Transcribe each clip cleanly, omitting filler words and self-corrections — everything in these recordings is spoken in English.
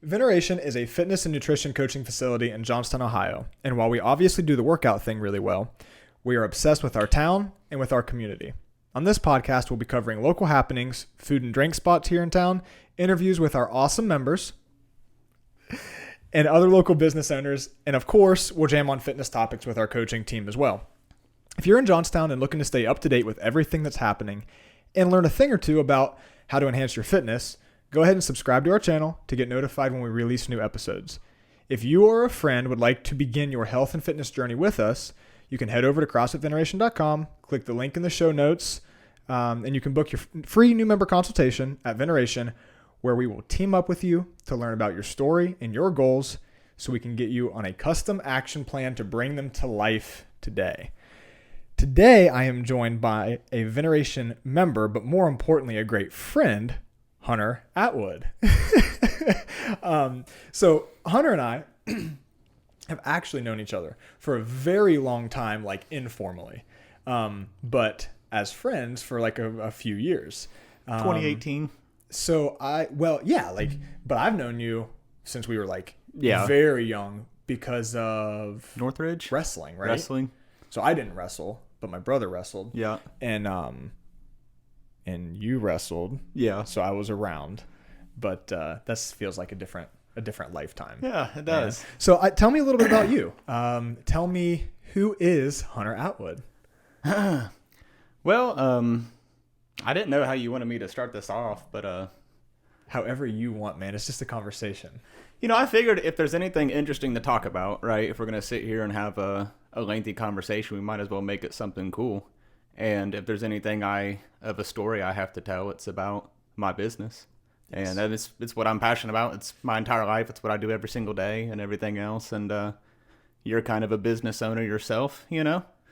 Veneration is a fitness and nutrition coaching facility in Johnstown, Ohio. And while we obviously do the workout thing really well, we are obsessed with our town and with our community. On this podcast, we'll be covering local happenings, food and drink spots here in town, interviews with our awesome members, and other local business owners. And of course, we'll jam on fitness topics with our coaching team as well. If you're in Johnstown and looking to stay up to date with everything that's happening and learn a thing or two about how to enhance your fitness, go ahead and subscribe to our channel to get notified when we release new episodes. If you or a friend would like to begin your health and fitness journey with us, you can head over to CrossFitVeneration.com, click the link in the show notes, and you can book your free new member consultation at Veneration, where we will team up with you to learn about your story and your goals so we can get you on a custom action plan to bring them to life today. Today, I am joined by a Veneration member, but more importantly, a great friend, Hunter Atwood. So Hunter and I have actually known each other for a very long time, like informally, but as friends for like a few years. 2018. But I've known you since we were very young because of Northridge wrestling, right? Wrestling. So I didn't wrestle, but my brother wrestled. Yeah. And you wrestled. Yeah. So I was around, but this feels like a different lifetime. Yeah, it does. So tell me a little bit about you. Tell me, who is Hunter Atwood? Well, I didn't know how you wanted me to start this off, but however you want, man. It's just a conversation. I figured if there's anything interesting to talk about, right, if we're going to sit here and have a lengthy conversation, we might as well make it something cool. And if there's anything of a story I have to tell, it's about my business. Yes. And it's what I'm passionate about. It's my entire life. It's what I do every single day and everything else. And you're kind of a business owner yourself,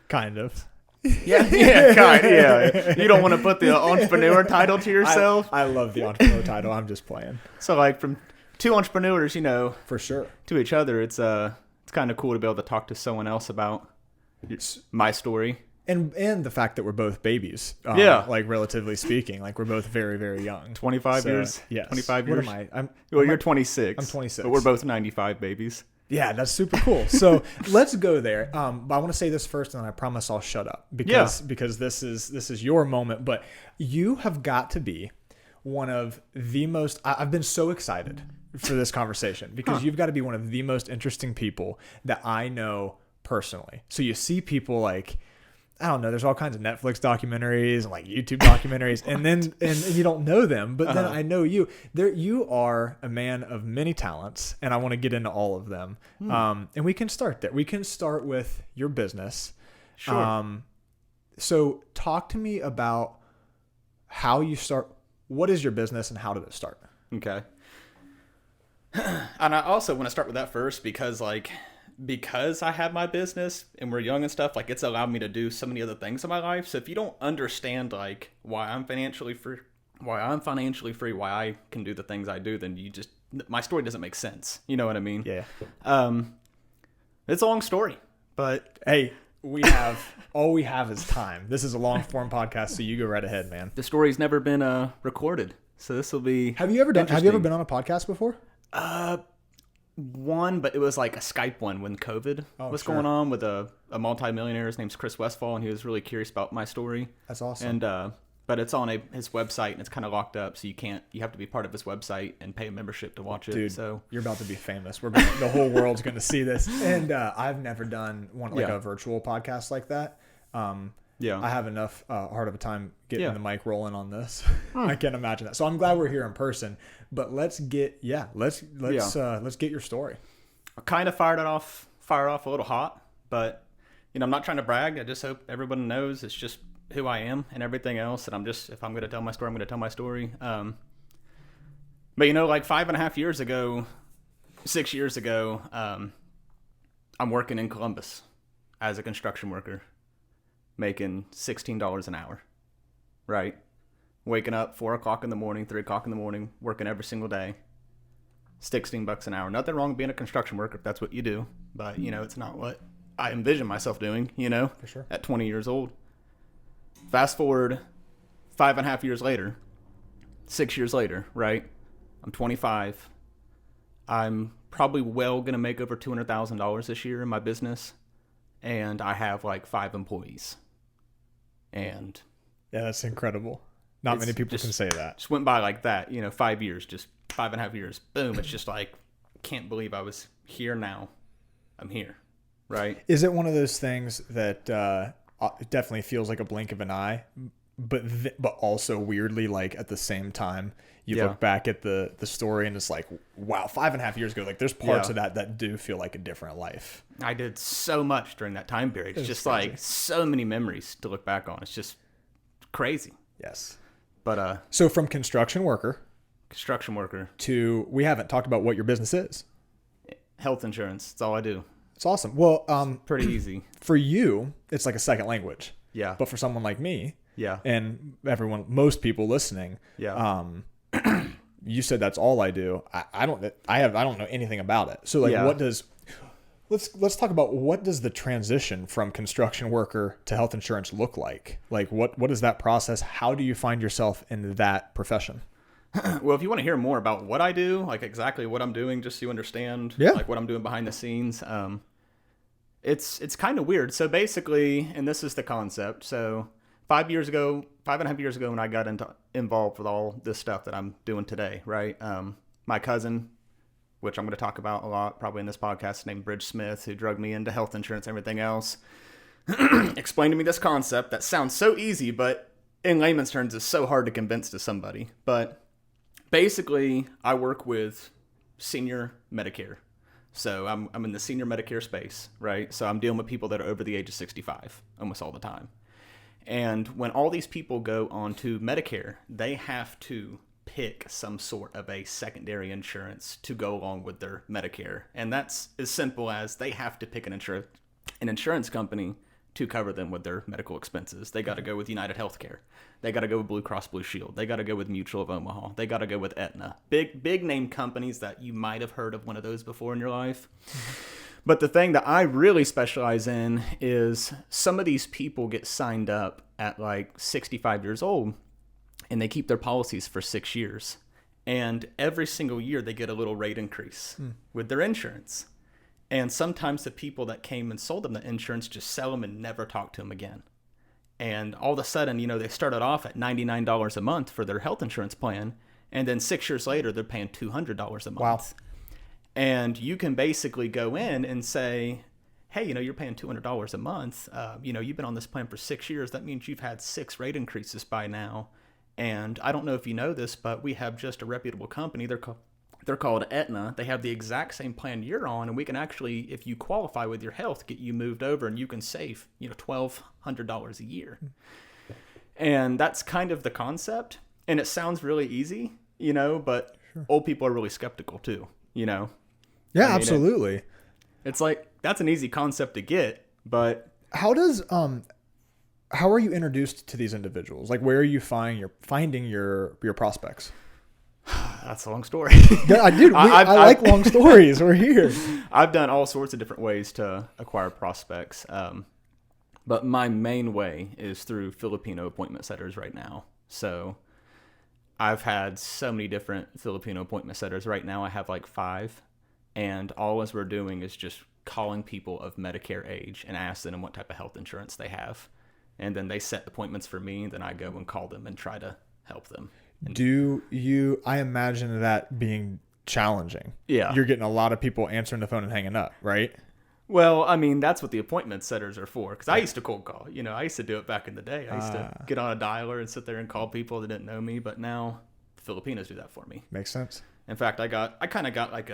Kind of. Yeah. You don't want to put the entrepreneur title to yourself. I love the entrepreneur title. I'm just playing. So like from two entrepreneurs, for sure, to each other, it's kind of cool to be able to talk to someone else about my story. And the fact that we're both babies, like relatively speaking, like we're both very, very young. 25 years? Yes. 25 years? What am I? You're 26. I'm 26. But we're both 95 babies. Yeah, that's super cool. So let's go there. But I want to say this first, and then I promise I'll shut up because this is your moment. But you have got to be one of the most. I've been so excited for this conversation because you've got to be one of the most interesting people that I know personally. So you see people like, I don't know, there's all kinds of Netflix documentaries and like YouTube documentaries and you don't know them, but then I know you. You are a man of many talents, and I want to get into all of them. And we can start there. We can start with your business. Sure. So talk to me about how you start. What is your business and how did it start? Okay. And I also want to start with that first because I have my business and we're young and stuff, it's allowed me to do so many other things in my life. So if you don't understand why I'm financially free, why I can do the things I do, then my story doesn't make sense. You know what I mean? Yeah. It's a long story, but hey, all we have is time. This is a long form podcast, so you go right ahead, man. The story's never been recorded, so this will be. Have you ever been on a podcast before? One, but it was like a Skype one when COVID was going on with a multi-millionaire. His name's Chris Westfall, and he was really curious about my story. That's awesome. And but it's on his website, and it's kind of locked up, so you have to be part of his website and pay a membership to watch it. Dude, so you're about to be famous. The whole world's going to see this. And I've never done a virtual podcast like that. I have enough hard of a time getting the mic rolling on this. I can't imagine that. So I'm glad we're here in person. But let's get let's get your story. I kind of fired off a little hot, but I'm not trying to brag. I just hope everyone knows it's just who I am and everything else. And if I'm going to tell my story, I'm going to tell my story. But 5.5 years ago, 6 years ago, I'm working in Columbus as a construction worker, making $16 an hour, right? Waking up 4 o'clock in the morning, 3 o'clock in the morning, working every single day, $16 an hour. Nothing wrong with being a construction worker if that's what you do, but it's not what I envision myself doing, For sure. At 20 years old. Fast forward 5.5 years later, 6 years later, right? I'm 25. I'm probably going to make over $200,000 this year in my business, and I have like 5 employees. And Yeah, that's incredible. Not many people can say that. Just went by like that, 5 years, just 5.5 years. Boom. It's just like, can't believe I was here now. I'm here. Right. Is it one of those things that it definitely feels like a blink of an eye, but also weirdly, like at the same time, you look back at the story and it's like, wow, 5.5 years ago, like there's parts of that do feel like a different life. I did so much during that time period. It's just crazy. like so many memories to look back on. It's just crazy. Yes. But so from construction worker to, we haven't talked about what your business is. Health insurance. That's all I do. It's awesome. Well, pretty easy. For you, it's like a second language. Yeah. But for someone like me, yeah, and most people listening, yeah, you said that's all I do. I don't know anything about it. So like, what does? Let's talk about what does the transition from construction worker to health insurance look like? Like, what is that process? How do you find yourself in that profession? Well, if you want to hear more about what I do, like exactly what I'm doing, just so you understand, like what I'm doing behind the scenes, it's kind of weird. So basically, and this is the concept. So 5.5 years ago, when I got involved with all this stuff that I'm doing today, right? My cousin, which I'm going to talk about a lot, probably in this podcast, named Bridge Smith, who drugged me into health insurance and everything else, explained to me this concept that sounds so easy, but in layman's terms is so hard to convince to somebody. But basically, I work with senior Medicare. So I'm in the senior Medicare space, right? So I'm dealing with people that are over the age of 65 almost all the time. And when all these people go on to Medicare, they have to pick some sort of a secondary insurance to go along with their Medicare. And that's as simple as they have to pick an insurance company to cover them with their medical expenses. They got to go with United Healthcare. They got to go with Blue Cross Blue Shield. They got to go with Mutual of Omaha. They got to go with Aetna. Big name companies that you might have heard of one of those before in your life. But the thing that I really specialize in is some of these people get signed up at like 65 years old and they keep their policies for 6 years. And every single year they get a little rate increase with their insurance. And sometimes the people that came and sold them the insurance just sell them and never talk to them again. And all of a sudden, they started off at $99 a month for their health insurance plan. And then 6 years later, they're paying $200 a month. Wow. And you can basically go in and say, hey, you're paying $200 a month. You've been on this plan for 6 years. That means you've had 6 rate increases by now. And I don't know if you know this, but we have just a reputable company. They're called Aetna. They have the exact same plan you're on, and we can actually, if you qualify with your health, get you moved over, and you can save, $1,200 a year. And that's kind of the concept. And it sounds really easy, but old people are really skeptical too, Yeah, absolutely. It's like, that's an easy concept to get, but how are you introduced to these individuals? Like, where are you finding your prospects? That's a long story. I like long stories. We're here. I've done all sorts of different ways to acquire prospects. But my main way is through Filipino appointment setters right now. So I've had so many different Filipino appointment setters. Right now I have like 5. And all as we're doing is just calling people of Medicare age and asking them what type of health insurance they have. And then they set appointments for me. And then I go and call them and try to help them. I imagine that being challenging. Yeah. You're getting a lot of people answering the phone and hanging up, right? Well, I mean, that's what the appointment setters are for. Because I used to cold call. I used to do it back in the day. I used to get on a dialer and sit there and call people that didn't know me. But now the Filipinos do that for me. Makes sense. In fact, I kind of got like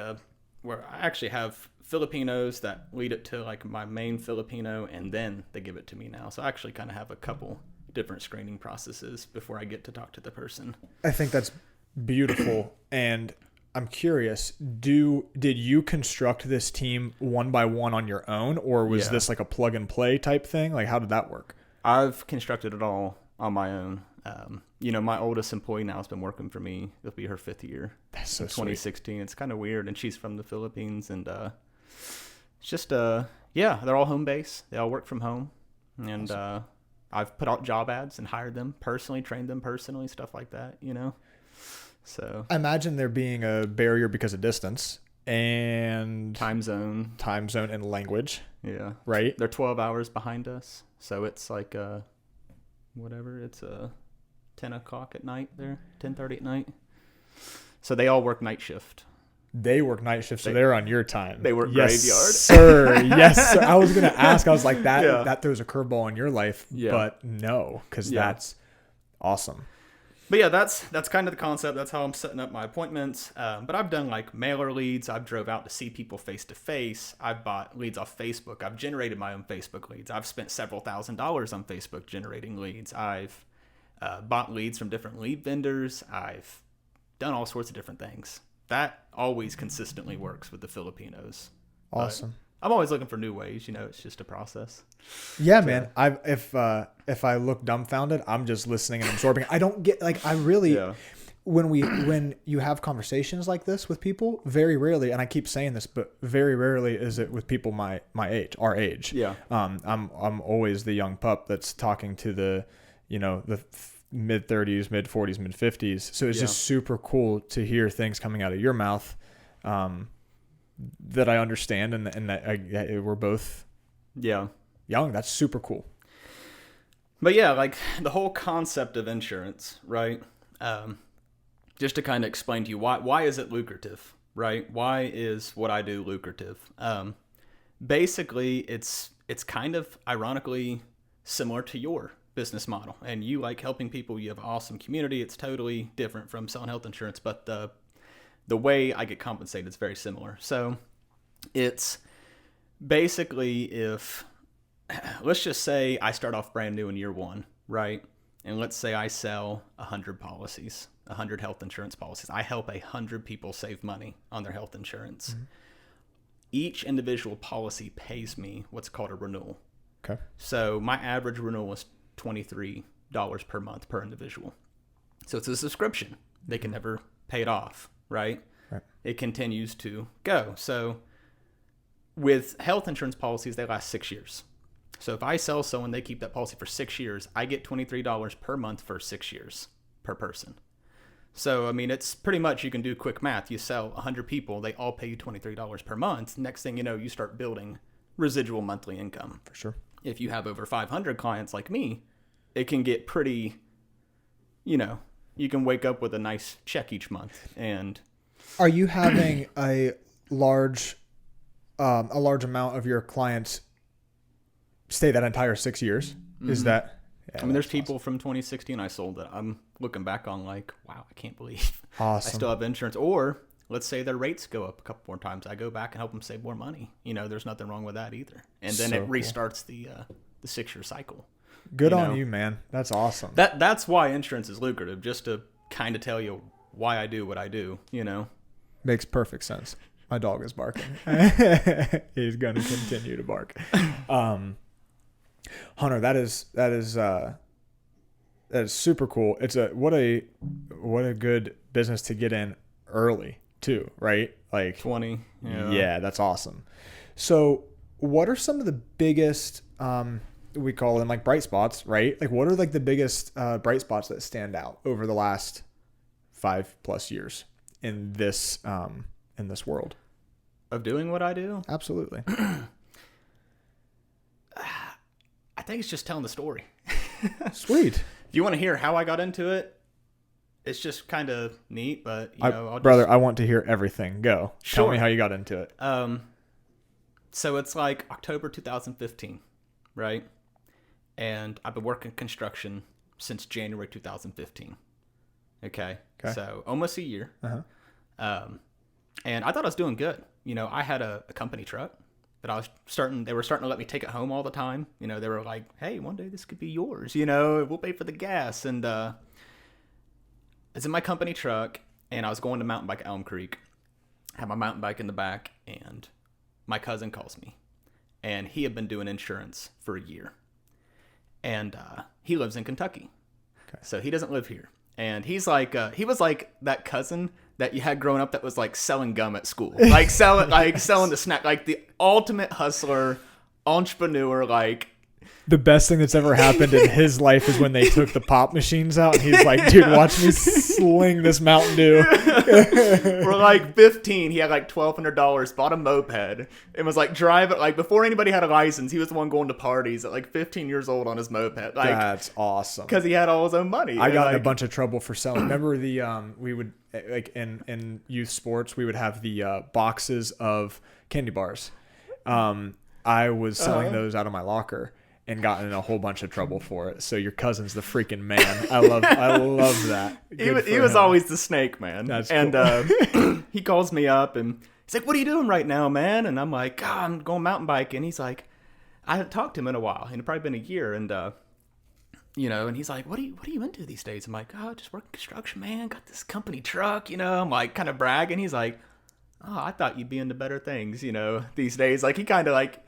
where I actually have Filipinos that lead it to like my main Filipino, and then they give it to me now. So I actually kind of have a couple different screening processes before I get to talk to the person. I think that's beautiful. And I'm curious, did you construct this team one by one on your own, or was this like a plug and play type thing? Like, how did that work? I've constructed it all on my own. My oldest employee now has been working for me. It'll be her 5th year. That's so 2016. Sweet. It's kind of weird. And she's from the Philippines, and it's just they're all home base. They all work from home. And awesome. I've put out job ads and hired them personally, trained them personally, stuff like that, So I imagine there being a barrier because of distance. and Time zone. and language. Yeah. Right. They're 12 hours behind us. So it's like, whatever. It's 10 o'clock at night there. 10:30 at night. So they all work night shift. They work night shift, so they're on your time. They work yes, graveyard. Sir. Yes, sir. I was going to ask. I was like, that throws a curveball in your life. Yeah. But no, because that's awesome. But yeah, that's kind of the concept. That's how I'm setting up my appointments. But I've done like mailer leads. I've drove out to see people face to face. I've bought leads off Facebook. I've generated my own Facebook leads. I've spent several $1,000s on Facebook generating leads. I've bought leads from different lead vendors. I've done all sorts of different things. That always consistently works with the Filipinos. Awesome. But I'm always looking for new ways. It's just a process. Yeah, man. If I look dumbfounded, I'm just listening and absorbing. I don't get when you have conversations like this with people, very rarely, and I keep saying this, but very rarely is it with people my age, our age. Yeah. I'm always the young pup that's talking to the mid 30s, mid 40s, mid 50s. So it's just super cool to hear things coming out of your mouth that I understand and that we're both young. That's super cool. But yeah, like the whole concept of insurance, right? Just to kind of explain to you why is it lucrative, right? Why is what I do lucrative? Basically, it's kind of ironically similar to your business model, and you like helping people. You have an awesome community. It's totally different from selling health insurance, but the way I get compensated is very similar. So it's basically if, let's just say I start off brand new in year one, right? And let's say I sell 100 policies, 100 health insurance policies. I help 100 people save money on their health insurance. Mm-hmm. Each individual policy pays me what's called a renewal. Okay. So my average renewal is $23 per month per individual. So it's a subscription. They can never pay it off, right? It continues to go. So with health insurance policies, they last 6 years. So if I sell someone, they keep that policy for 6 years, I get $23 per month for 6 years per person. So, I mean, it's pretty much, you can do quick math. You sell 100 people, they all pay you $23 per month. Next thing you know, you start building residual monthly income. For sure. If you have over 500 clients like me, it can get pretty, you can wake up with a nice check each month. And are you having a large amount of your clients stay that entire 6 years? Mm-hmm. Is that? Yeah, I mean, there's people from 2016 I sold that I'm looking back on like, wow, I can't believe awesome. I still have insurance. Or let's say their rates go up a couple more times. I go back and help them save more money. There's nothing wrong with that either. And then it restarts the 6 year cycle. Good on you, man. That's awesome. That's why insurance is lucrative, just to kind of tell you why I do what I do, Makes perfect sense. My dog is barking. He's going to continue to bark. Hunter, that is super cool. It's what a good business to get in early too, right? Like 20. Yeah, that's awesome. So what are some of the biggest, we call them like bright spots, right? Like what are like the biggest bright spots that stand out over the last 5+ years in this world of doing what I do? Absolutely. I think it's just telling the story. Sweet. If you want to hear how I got into it, it's just kind of neat, but I want to hear everything. Go. Sure. Tell me how you got into it. So it's like October 2015, right? And I've been working construction since January 2015. Okay. So almost a year. Uh-huh. And I thought I was doing good. I had a company truck that they were starting to let me take it home all the time. They were like, hey, one day this could be yours. We'll pay for the gas. And it's in my company truck, and I was going to mountain bike Elm Creek. I had my mountain bike in the back, and my cousin calls me. And he had been doing insurance for a year. And he lives in Kentucky. Okay. So he doesn't live here. And he was like that cousin that you had growing up that was like selling gum at school, like selling the snack, like the ultimate hustler, entrepreneur, like The best thing that's ever happened in his life is when they took the pop machines out, and he's like, dude, watch me sling this Mountain Dew. We're like 15. He had like $1,200, bought a moped, and was like driving, like before anybody had a license, he was the one going to parties at like 15 years old on his moped. Like, that's awesome. Because he had all his own money. I got in a bunch of trouble for selling. Remember we would, like in youth sports, we would have the boxes of candy bars. I was selling those out of my locker and gotten in a whole bunch of trouble for it. So your cousin's the freaking man. I love that. He was always the snake, man. That's and cool. He calls me up and he's like, "What are you doing right now, man?" And I'm like, "God, I'm going mountain biking." He's like, I hadn't talked to him in a while. It had probably been a year. And, and he's like, what are you into these days? I'm like, "Oh, just working construction, man. Got this company truck, I'm like kind of bragging. He's like, "Oh, I thought you'd be into better things, these days." Like he kind of like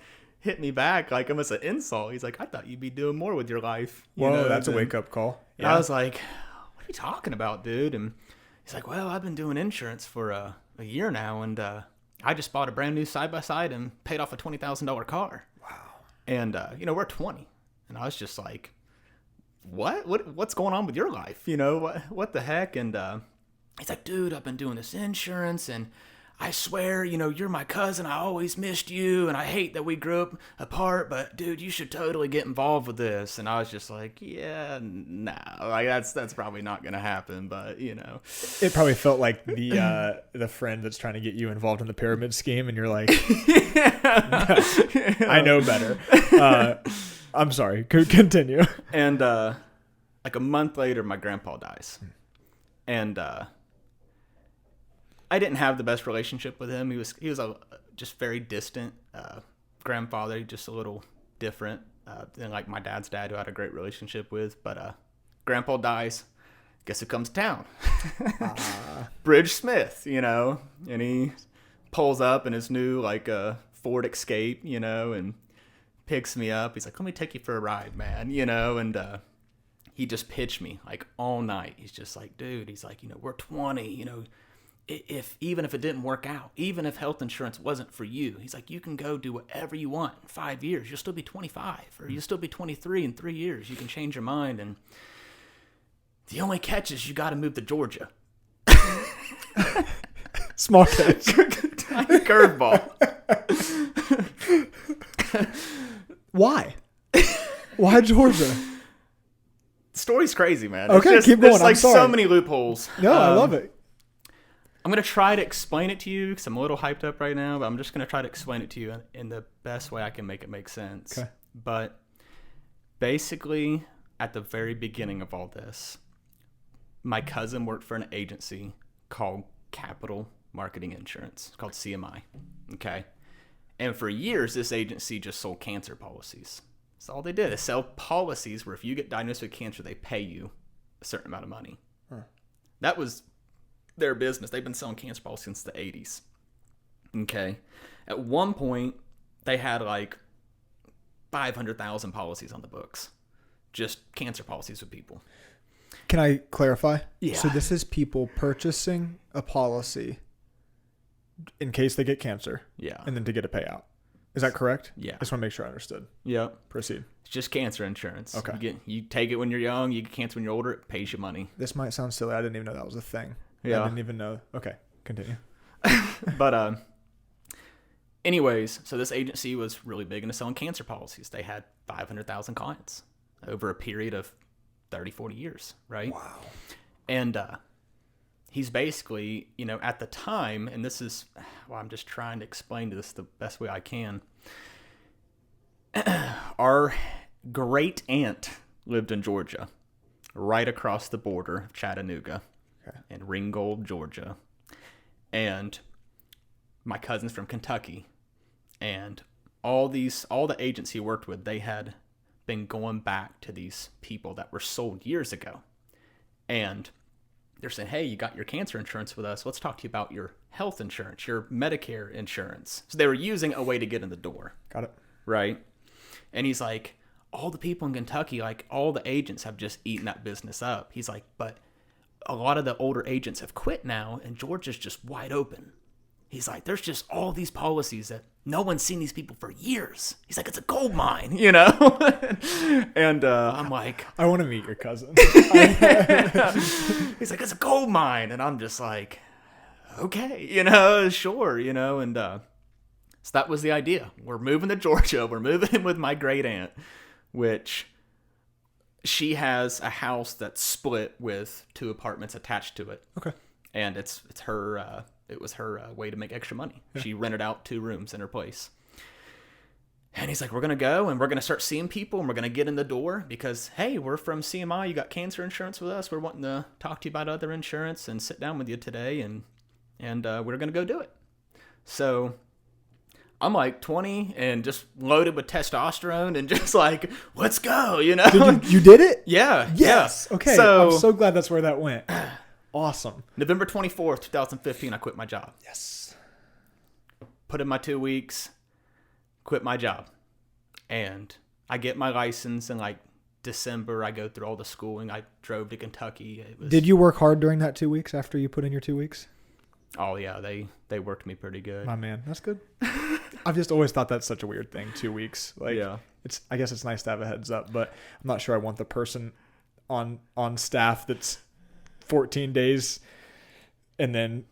hit me back like almost an insult. He's like, "I thought you'd be doing more with your life." Whoa, that's a wake-up call. Yeah. I was like, "What are you talking about, dude?" And he's like, "Well, I've been doing insurance for a year now, and I just bought a brand new side-by-side and paid off a $20,000 car." Wow. And, we're 20. And I was just like, what's going on with your life? What the heck? And he's like, "Dude, I've been doing this insurance, and I swear, you're my cousin. I always missed you, and I hate that we grew up apart, but dude, you should totally get involved with this." And I was just like, "Yeah, no, like that's probably not gonna happen." But it probably felt like the friend that's trying to get you involved in the pyramid scheme, and you're like, "I know better." I'm sorry. Continue. And like a month later, my grandpa dies, and I didn't have the best relationship with him. He was a just very distant grandfather, just a little different than like my dad's dad, who I had a great relationship with. But grandpa dies. Guess who comes to town? Bridge Smith, and he pulls up in his new like Ford Escape, and picks me up. He's like, "Let me take you for a ride, man," and he just pitched me like all night. He's just like, "Dude," he's like, "We're 20, even if it didn't work out, even if health insurance wasn't for you," he's like, "you can go do whatever you want in 5 years. You'll still be 25, or you'll still be 23 in 3 years. You can change your mind. And the only catch is you got to move to Georgia." Small catch. Tiny curveball. Why? Why Georgia? The story's crazy, man. Okay, it's keep going. There's like I'm sorry. so many loopholes. No, I love it. I'm going to try to explain it to you because I'm a little hyped up right now, but I'm just going to try to explain it to you in the best way I can make it make sense. Okay. But basically, at the very beginning of all this, my cousin worked for an agency called Capital Marketing Insurance, called CMI. Okay. And for years, this agency just sold cancer policies. That's all they did. They sell policies where if you get diagnosed with cancer, they pay you a certain amount of money. Huh. That was their business. They've been selling cancer policies since the 80s. Okay. At one point, they had like 500,000 policies on the books. Just cancer policies with people. Can I clarify? Yeah. So this is people purchasing a policy in case they get cancer. Yeah. And then to get a payout. Is that correct? Yeah. I just want to make sure I understood. Yep. Proceed. It's just cancer insurance. Okay. You take it when you're young. You get cancer when you're older. It pays you money. This might sound silly. I didn't even know that was a thing. Yeah. I didn't even know. Okay. Continue. But anyways, so this agency was really big into selling cancer policies. They had 500,000 clients over a period of 30, 40 years, right? Wow. And he's basically, at the time, and this is, well, I'm just trying to explain this the best way I can. Our great aunt lived in Georgia, right across the border of Chattanooga, in Ringgold, Georgia. And my cousin's from Kentucky. And all the agents he worked with, they had been going back to these people that were sold years ago. And they're saying, "Hey, you got your cancer insurance with us. Let's talk to you about your health insurance, your Medicare insurance." So they were using a way to get in the door. Got it. Right? And he's like, all the people in Kentucky, like all the agents have just eaten that business up. He's like, but a lot of the older agents have quit now, and Georgia's just wide open. He's like, there's just all these policies that no one's seen these people for years. He's like, it's a gold mine, you know? And I'm like, I want to meet your cousin. he's like, it's a gold mine. And I'm just like, okay, you know, sure, you know. And so that was the idea. We're moving to Georgia. We're moving in with my great aunt, which she has a house that's split with 2 apartments attached to it. Okay. And it was her way to make extra money. Yeah. She rented out 2 rooms in her place. And he's like, we're going to go and we're going to start seeing people and we're going to get in the door because, hey, we're from CMI. You got cancer insurance with us. We're wanting to talk to you about other insurance and sit down with you today. And we're going to go do it. So I'm like 20 and just loaded with testosterone and just like, let's go, you know? You did it? Yeah. Yes. Yeah. Okay. So, I'm so glad that's where that went. Awesome. November 24th, 2015, I quit my job. Yes. Put in my 2 weeks, quit my job. And I get my license in like December. I go through all the schooling. I drove to Kentucky. Did you work hard during that 2 weeks after you put in your 2 weeks? Oh, yeah. They worked me pretty good. My man. That's good. I've just always thought that's such a weird thing, 2 weeks. Like, yeah. I guess it's nice to have a heads up, but I'm not sure I want the person on staff that's 14 days and then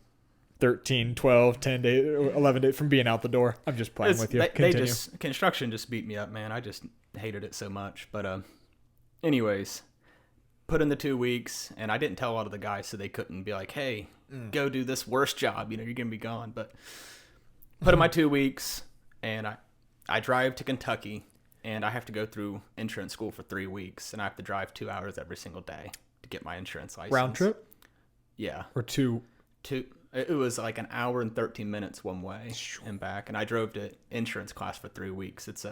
13, 12, 10 days, 11 days from being out the door. I'm just playing with you. Construction just beat me up, man. I just hated it so much. But anyways, put in the 2 weeks, and I didn't tell a lot of the guys so they couldn't be like, hey, go do this worst job. You know, you're going to be gone. But put in my 2 weeks, and I drive to Kentucky, and I have to go through insurance school for 3 weeks, and I have to drive 2 hours every single day to get my insurance license. Round trip? Yeah. Or two? It was like an hour and 13 minutes one way and back, and I drove to insurance class for 3 weeks. It's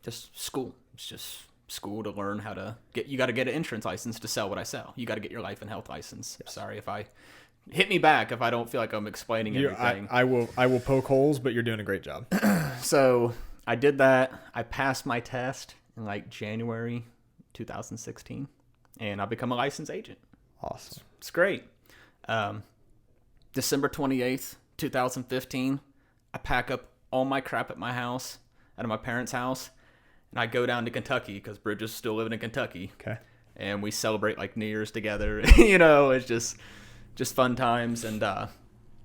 just school. It's just school to learn how to get. You got to get an insurance license to sell what I sell. You got to get your life and health license. Yes. Sorry if I hit me back if I don't feel like I'm explaining everything. I will poke holes, but you're doing a great job. So I did that. I passed my test in like January 2016, and I become a licensed agent. Awesome. It's great. December 28th, 2015, I pack up all my crap at my house, out of my parents' house, and I go down to Kentucky because Bridget's still living in Kentucky. Okay. And we celebrate like New Year's together. You know, it's just fun times. And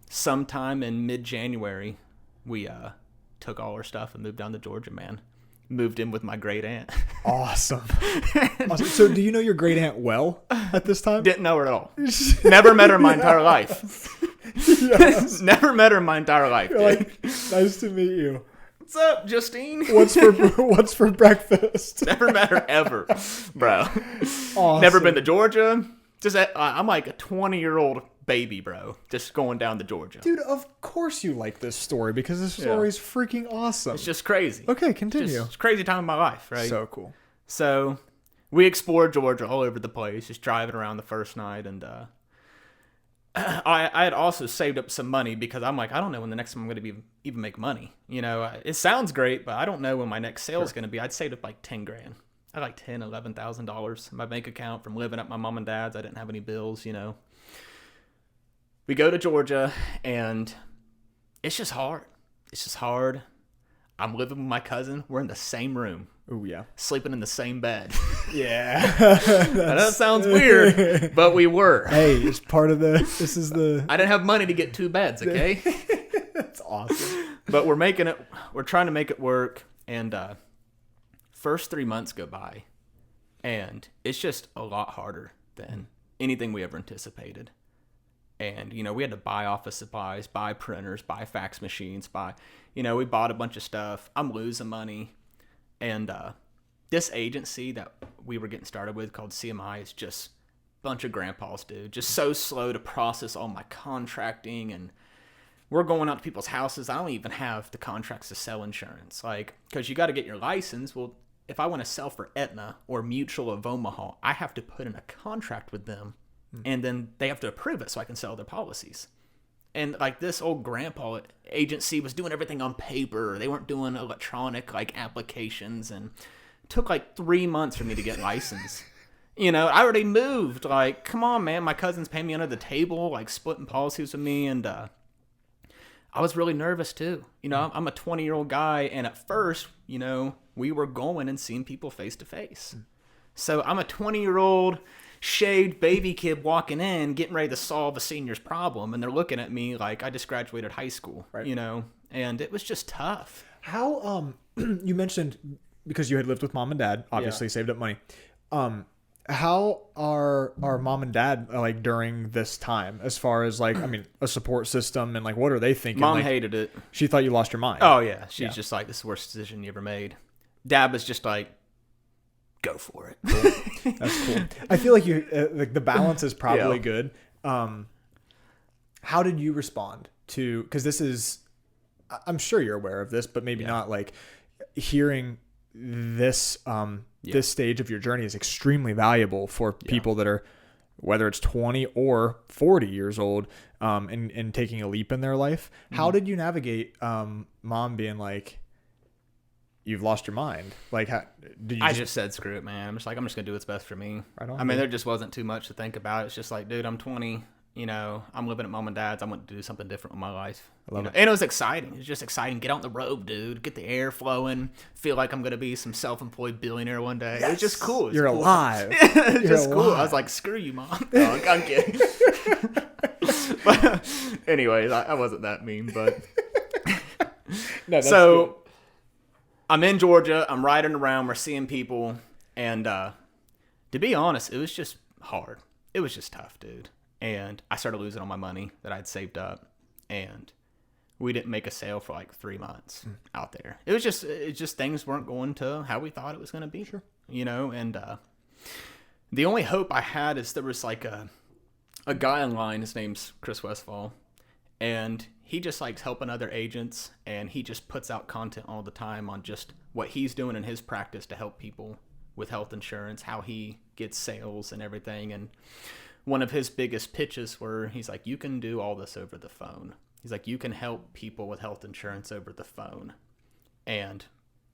sometime in mid-January, we took all our stuff and moved down to Georgia, man. Moved in with my great aunt. Awesome. So do you know your great aunt well at this time? Didn't know her at all. Never met her my entire life. Yes. Never met her in my entire life. You're like, nice to meet you. What's up, Justine? What's for breakfast? Never met her ever, bro. Awesome. Never been to Georgia. I'm like a 20-year-old baby, bro. Just going down to Georgia. Dude, of course you like this story because this story is freaking awesome. It's just crazy. Okay, continue. It's a crazy time in my life, right? So cool. So we explored Georgia all over the place, just driving around the first night, and I had also saved up some money because I'm like, I don't know when the next time I'm going to even make money. You know, it sounds great, but I don't know when my next sale is going to be. I'd saved up like 10 grand. I had like $11,000 in my bank account from living at my mom and dad's. I didn't have any bills, you know. We go to Georgia, and it's just hard. It's just hard. I'm living with my cousin. We're in the same room. Oh, yeah. Sleeping in the same bed. Yeah. That sounds weird, but we were. Hey, it's part of the... I didn't have money to get 2 beds, okay? That's awesome. But we're making it... We're trying to make it work, and first 3 months go by, and it's just a lot harder than anything we ever anticipated. And, you know, we had to buy office supplies, buy printers, buy fax machines, we bought a bunch of stuff. I'm losing money. And this agency that we were getting started with called CMI is just a bunch of grandpas, dude. Just so slow to process all my contracting. And we're going out to people's houses. I don't even have the contracts to sell insurance. Like, because you got to get your license. Well, if I want to sell for Aetna or Mutual of Omaha, I have to put in a contract with them. And then they have to approve it so I can sell their policies. And like this old grandpa agency was doing everything on paper. They weren't doing electronic like applications, and it took like 3 months for me to get licensed. You know, I already moved. Like, come on, man. My cousin's paying me under the table, like splitting policies with me. And I was really nervous too. You know, I'm a 20-year-old guy, and at first, you know, we were going and seeing people face to face. So I'm a 20-year-old shaved baby kid walking in, getting ready to solve a senior's problem, and they're looking at me like I just graduated high school, right. you know, and it was just tough. How, you mentioned, because you had lived with mom and dad, obviously saved up money. How are mom and dad like during this time, as far as like, I mean, a support system, and like, what are they thinking? Mom like, hated it. She thought you lost your mind. Oh yeah. She's just like, this is the worst decision you ever made. Dad was just like, go for it. Cool. That's cool. I feel like you like the balance is probably good. How did you respond to, because this is, I'm sure you're aware of this, but maybe not, like hearing this this stage of your journey is extremely valuable for people that are, whether it's 20 or 40 years old, and taking a leap in their life. How did you navigate mom being like, you've lost your mind? Like, how did you? I just said, screw it, man. I'm just gonna do what's best for me. Right on, I mean, there just wasn't too much to think about. It's just like, dude, I'm 20. You know, I'm living at mom and dad's. I want to do something different with my life. I love it. And it was exciting. It was just exciting. Get out on the road, dude. Get the air flowing. Feel like I'm gonna be some self-employed billionaire one day. Yes. It was just cool. You're cool. alive. It's just cool. I was like, screw you, mom. No, I'm kidding. But anyways, I wasn't that mean, but No, so good. I'm in Georgia. I'm riding around. We're seeing people, and to be honest, it was just hard. It was just tough, dude. And I started losing all my money that I'd saved up, and we didn't make a sale for like 3 months out there. It was just things weren't going to how we thought it was going to be. Sure. You know, and the only hope I had is there was like a guy online. His name's Chris Westfall, and he just likes helping other agents, and he just puts out content all the time on just what he's doing in his practice to help people with health insurance, how he gets sales and everything. And one of his biggest pitches were, he's like, you can do all this over the phone. He's like, you can help people with health insurance over the phone. And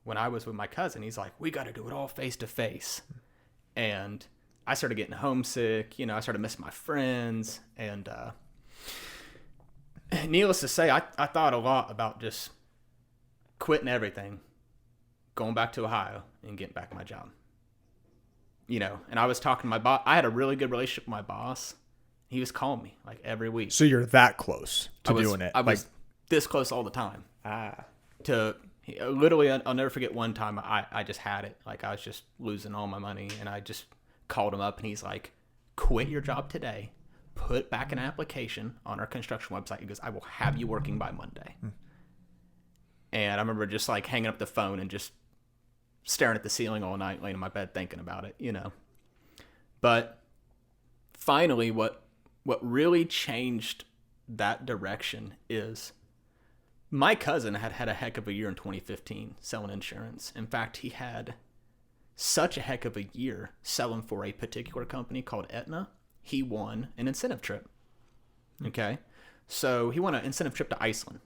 when I was with my cousin, he's like, we got to do it all face to face. And I started getting homesick. You know, I started missing my friends. And needless to say, I thought a lot about just quitting everything, going back to Ohio, and getting back my job. You know, and I was talking to my boss. I had a really good relationship with my boss. He was calling me like every week. So you're that close to doing it. I was this close all the time. Literally, I'll never forget one time I just had it. Like, I was just losing all my money, and I just called him up, and he's like, quit your job today. Put back an application on our construction website. He goes, I will have you working by Monday. And I remember just like hanging up the phone and just staring at the ceiling all night, laying in my bed thinking about it, you know. But finally, what really changed that direction is my cousin had a heck of a year in 2015 selling insurance. In fact, he had such a heck of a year selling for a particular company called Aetna. He won an incentive trip. Okay. So he won an incentive trip to Iceland.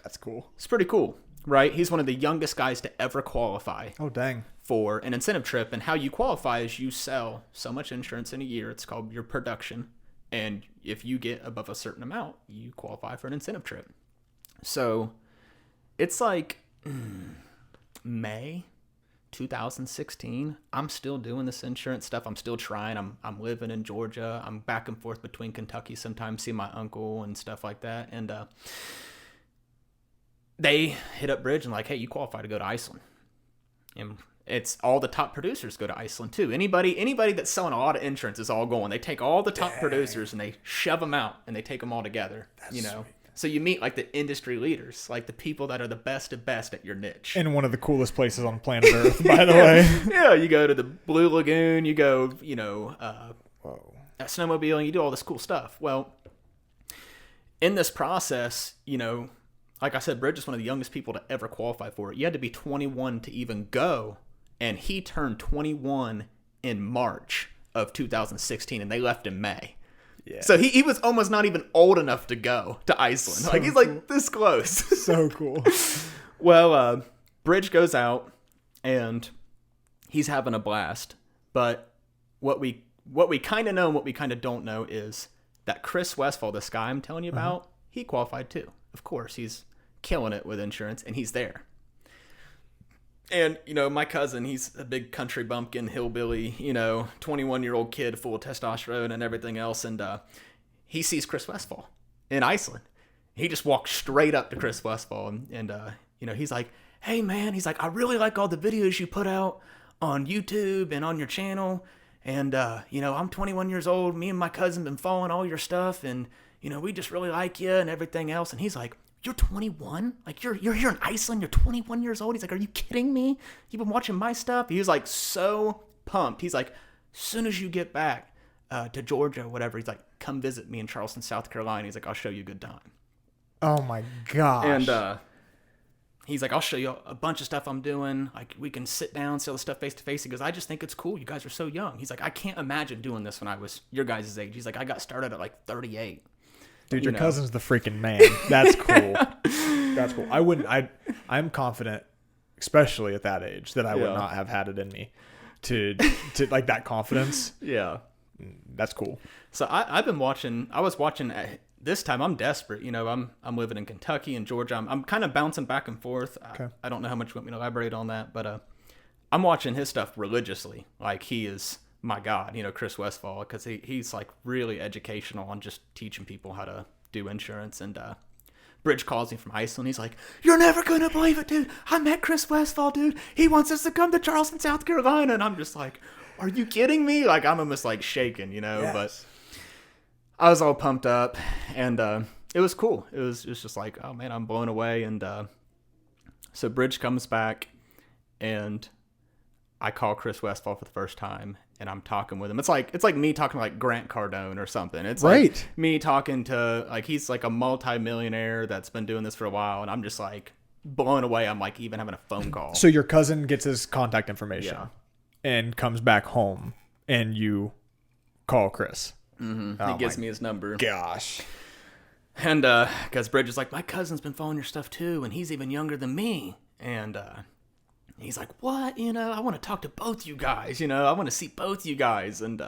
That's cool. It's pretty cool, right? He's one of the youngest guys to ever qualify. Oh, dang. For an incentive trip. And how you qualify is you sell so much insurance in a year. It's called your production. And if you get above a certain amount, you qualify for an incentive trip. So it's like May 2016. I'm still doing this insurance stuff. I'm still trying. I'm living in Georgia. I'm back and forth between Kentucky sometimes, see my uncle and stuff like that. And they hit up Bridge and like, hey, you qualify to go to Iceland. And it's all the top producers go to Iceland too. Anybody that's selling a lot of insurance is all going. They take all the top producers and they shove them out and they take them all together. That's you know. Sweet. So you meet like the industry leaders, like the people that are the best of best at your niche. And one of the coolest places on planet Earth, by the way. Yeah, you go to the Blue Lagoon, you go, you know, snowmobiling, you do all this cool stuff. Well, in this process, you know, like I said, Bridge is one of the youngest people to ever qualify for it. You had to be 21 to even go, and he turned 21 in March of 2016, and they left in May. Yeah. So he was almost not even old enough to go to Iceland. So like he's cool. Like this close. So cool. Well, Bridge goes out and he's having a blast. But what we kind of know and what we kind of don't know is that Chris Westfall, this guy I'm telling you about, he qualified too. of course, he's killing it with insurance, and he's there. And, my cousin, he's a big country bumpkin, hillbilly, 21-year-old kid full of testosterone and everything else. And he sees Chris Westfall in Iceland. He just walks straight up to Chris Westfall. And he's like, hey, man, he's like, I really like all the videos you put out on YouTube and on your channel. And, I'm 21 years old. Me and my cousin been following all your stuff. And, we just really like you and everything else. And he's like, you're 21? Like, you're here in Iceland, you're 21 years old? He's like, are you kidding me? You've been watching my stuff? He was like so pumped. He's like, as soon as you get back to Georgia or whatever, he's like, come visit me in Charleston, South Carolina. He's like, I'll show you a good time. Oh my gosh. And he's like, I'll show you a bunch of stuff I'm doing. Like, we can sit down, see all the stuff face to face. He goes, I just think it's cool. You guys are so young. He's like, I can't imagine doing this when I was your guys' age. He's like, I got started at like 38. Dude, your cousin's the freaking man. That's cool. That's cool. I'm confident, especially at that age, that I would not have had it in me to like that confidence. Yeah. That's cool. So I was watching this time. I'm desperate. I'm living in Kentucky and Georgia. I'm kind of bouncing back and forth. Okay. I don't know how much you want me to elaborate on that, but I'm watching his stuff religiously. Like, he is my God, Chris Westfall, because he's like really educational on just teaching people how to do insurance. And Bridge calls me from Iceland. He's like, you're never going to believe it, dude. I met Chris Westfall, dude. He wants us to come to Charleston, South Carolina. And I'm just like, are you kidding me? Like, I'm almost like shaking, yes. But I was all pumped up, and it was cool. It was just like, oh man, I'm blown away. And so Bridge comes back, and I call Chris Westfall for the first time, and I'm talking with him. It's like me talking to like Grant Cardone or something. It's right. Like me talking to, like, he's like a multi-millionaire that's been doing this for a while, and I'm just like blown away. I'm like even having a phone call. So your cousin gets his contact information and comes back home, and you call Chris. Mm-hmm. Oh, he gives me his number. Gosh. And because Bridge is like, my cousin's been following your stuff too, and he's even younger than me. And he's like, what? I want to talk to both you guys. I want to see both you guys. And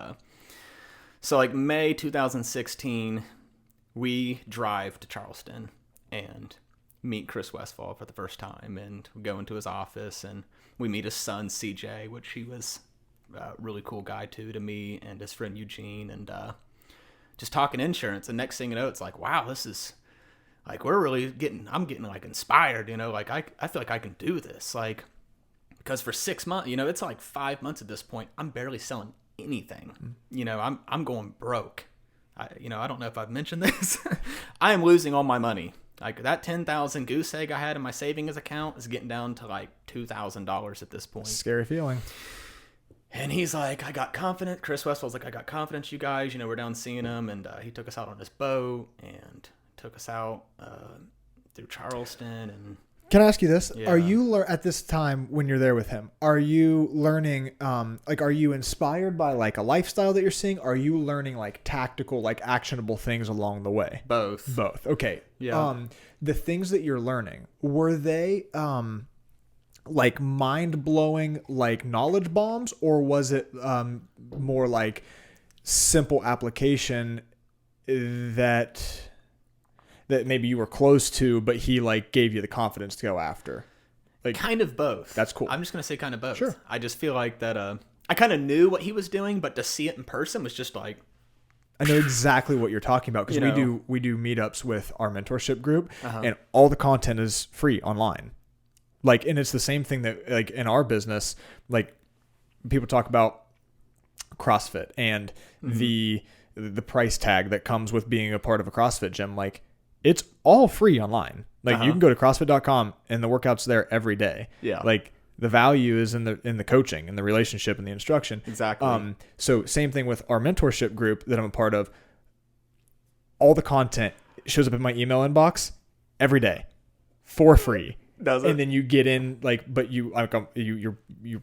so like May 2016, we drive to Charleston and meet Chris Westfall for the first time. And we go into his office, and we meet his son, CJ, which he was a really cool guy too to me, and his friend Eugene, and just talking insurance. And next thing you know, it's like, wow, this is like, I'm getting like inspired, like I feel like I can do this. Like, because for 6 months, it's like 5 months at this point, I'm barely selling anything. I'm going broke. I don't know if I've mentioned this. I am losing all my money. Like, that 10,000 goose egg I had in my savings account is getting down to like $2,000 at this point. Scary feeling. And he's like, I got confidence. Chris Westfall's like, I got confidence, you guys. We're down seeing him, and he took us out on his boat and took us out through Charleston. And can I ask you this? Yeah. Are you at this time when you're there with him? Are you learning? Are you inspired by like a lifestyle that you're seeing? Are you learning like tactical, like actionable things along the way? Both. Okay. Yeah. The things that you're learning, were they like mind-blowing, like knowledge bombs, or was it more like simple application that maybe you were close to, but he like gave you the confidence to go after? Like, kind of both. That's cool. I'm just gonna say kind of both. Sure. I just feel like that I kind of knew what he was doing, but to see it in person was just like, I know exactly what you're talking about, because we do meetups with our mentorship group, and all the content is free online. Like, and it's the same thing that like in our business, like people talk about CrossFit and the price tag that comes with being a part of a CrossFit gym. Like, it's all free online. Like, you can go to CrossFit.com and the workouts there every day. Yeah. Like, the value is in the coaching and the relationship and the instruction. Exactly. So same thing with our mentorship group that I'm a part of. All the content shows up in my email inbox every day for free. Does it? And then you get in, like, but you're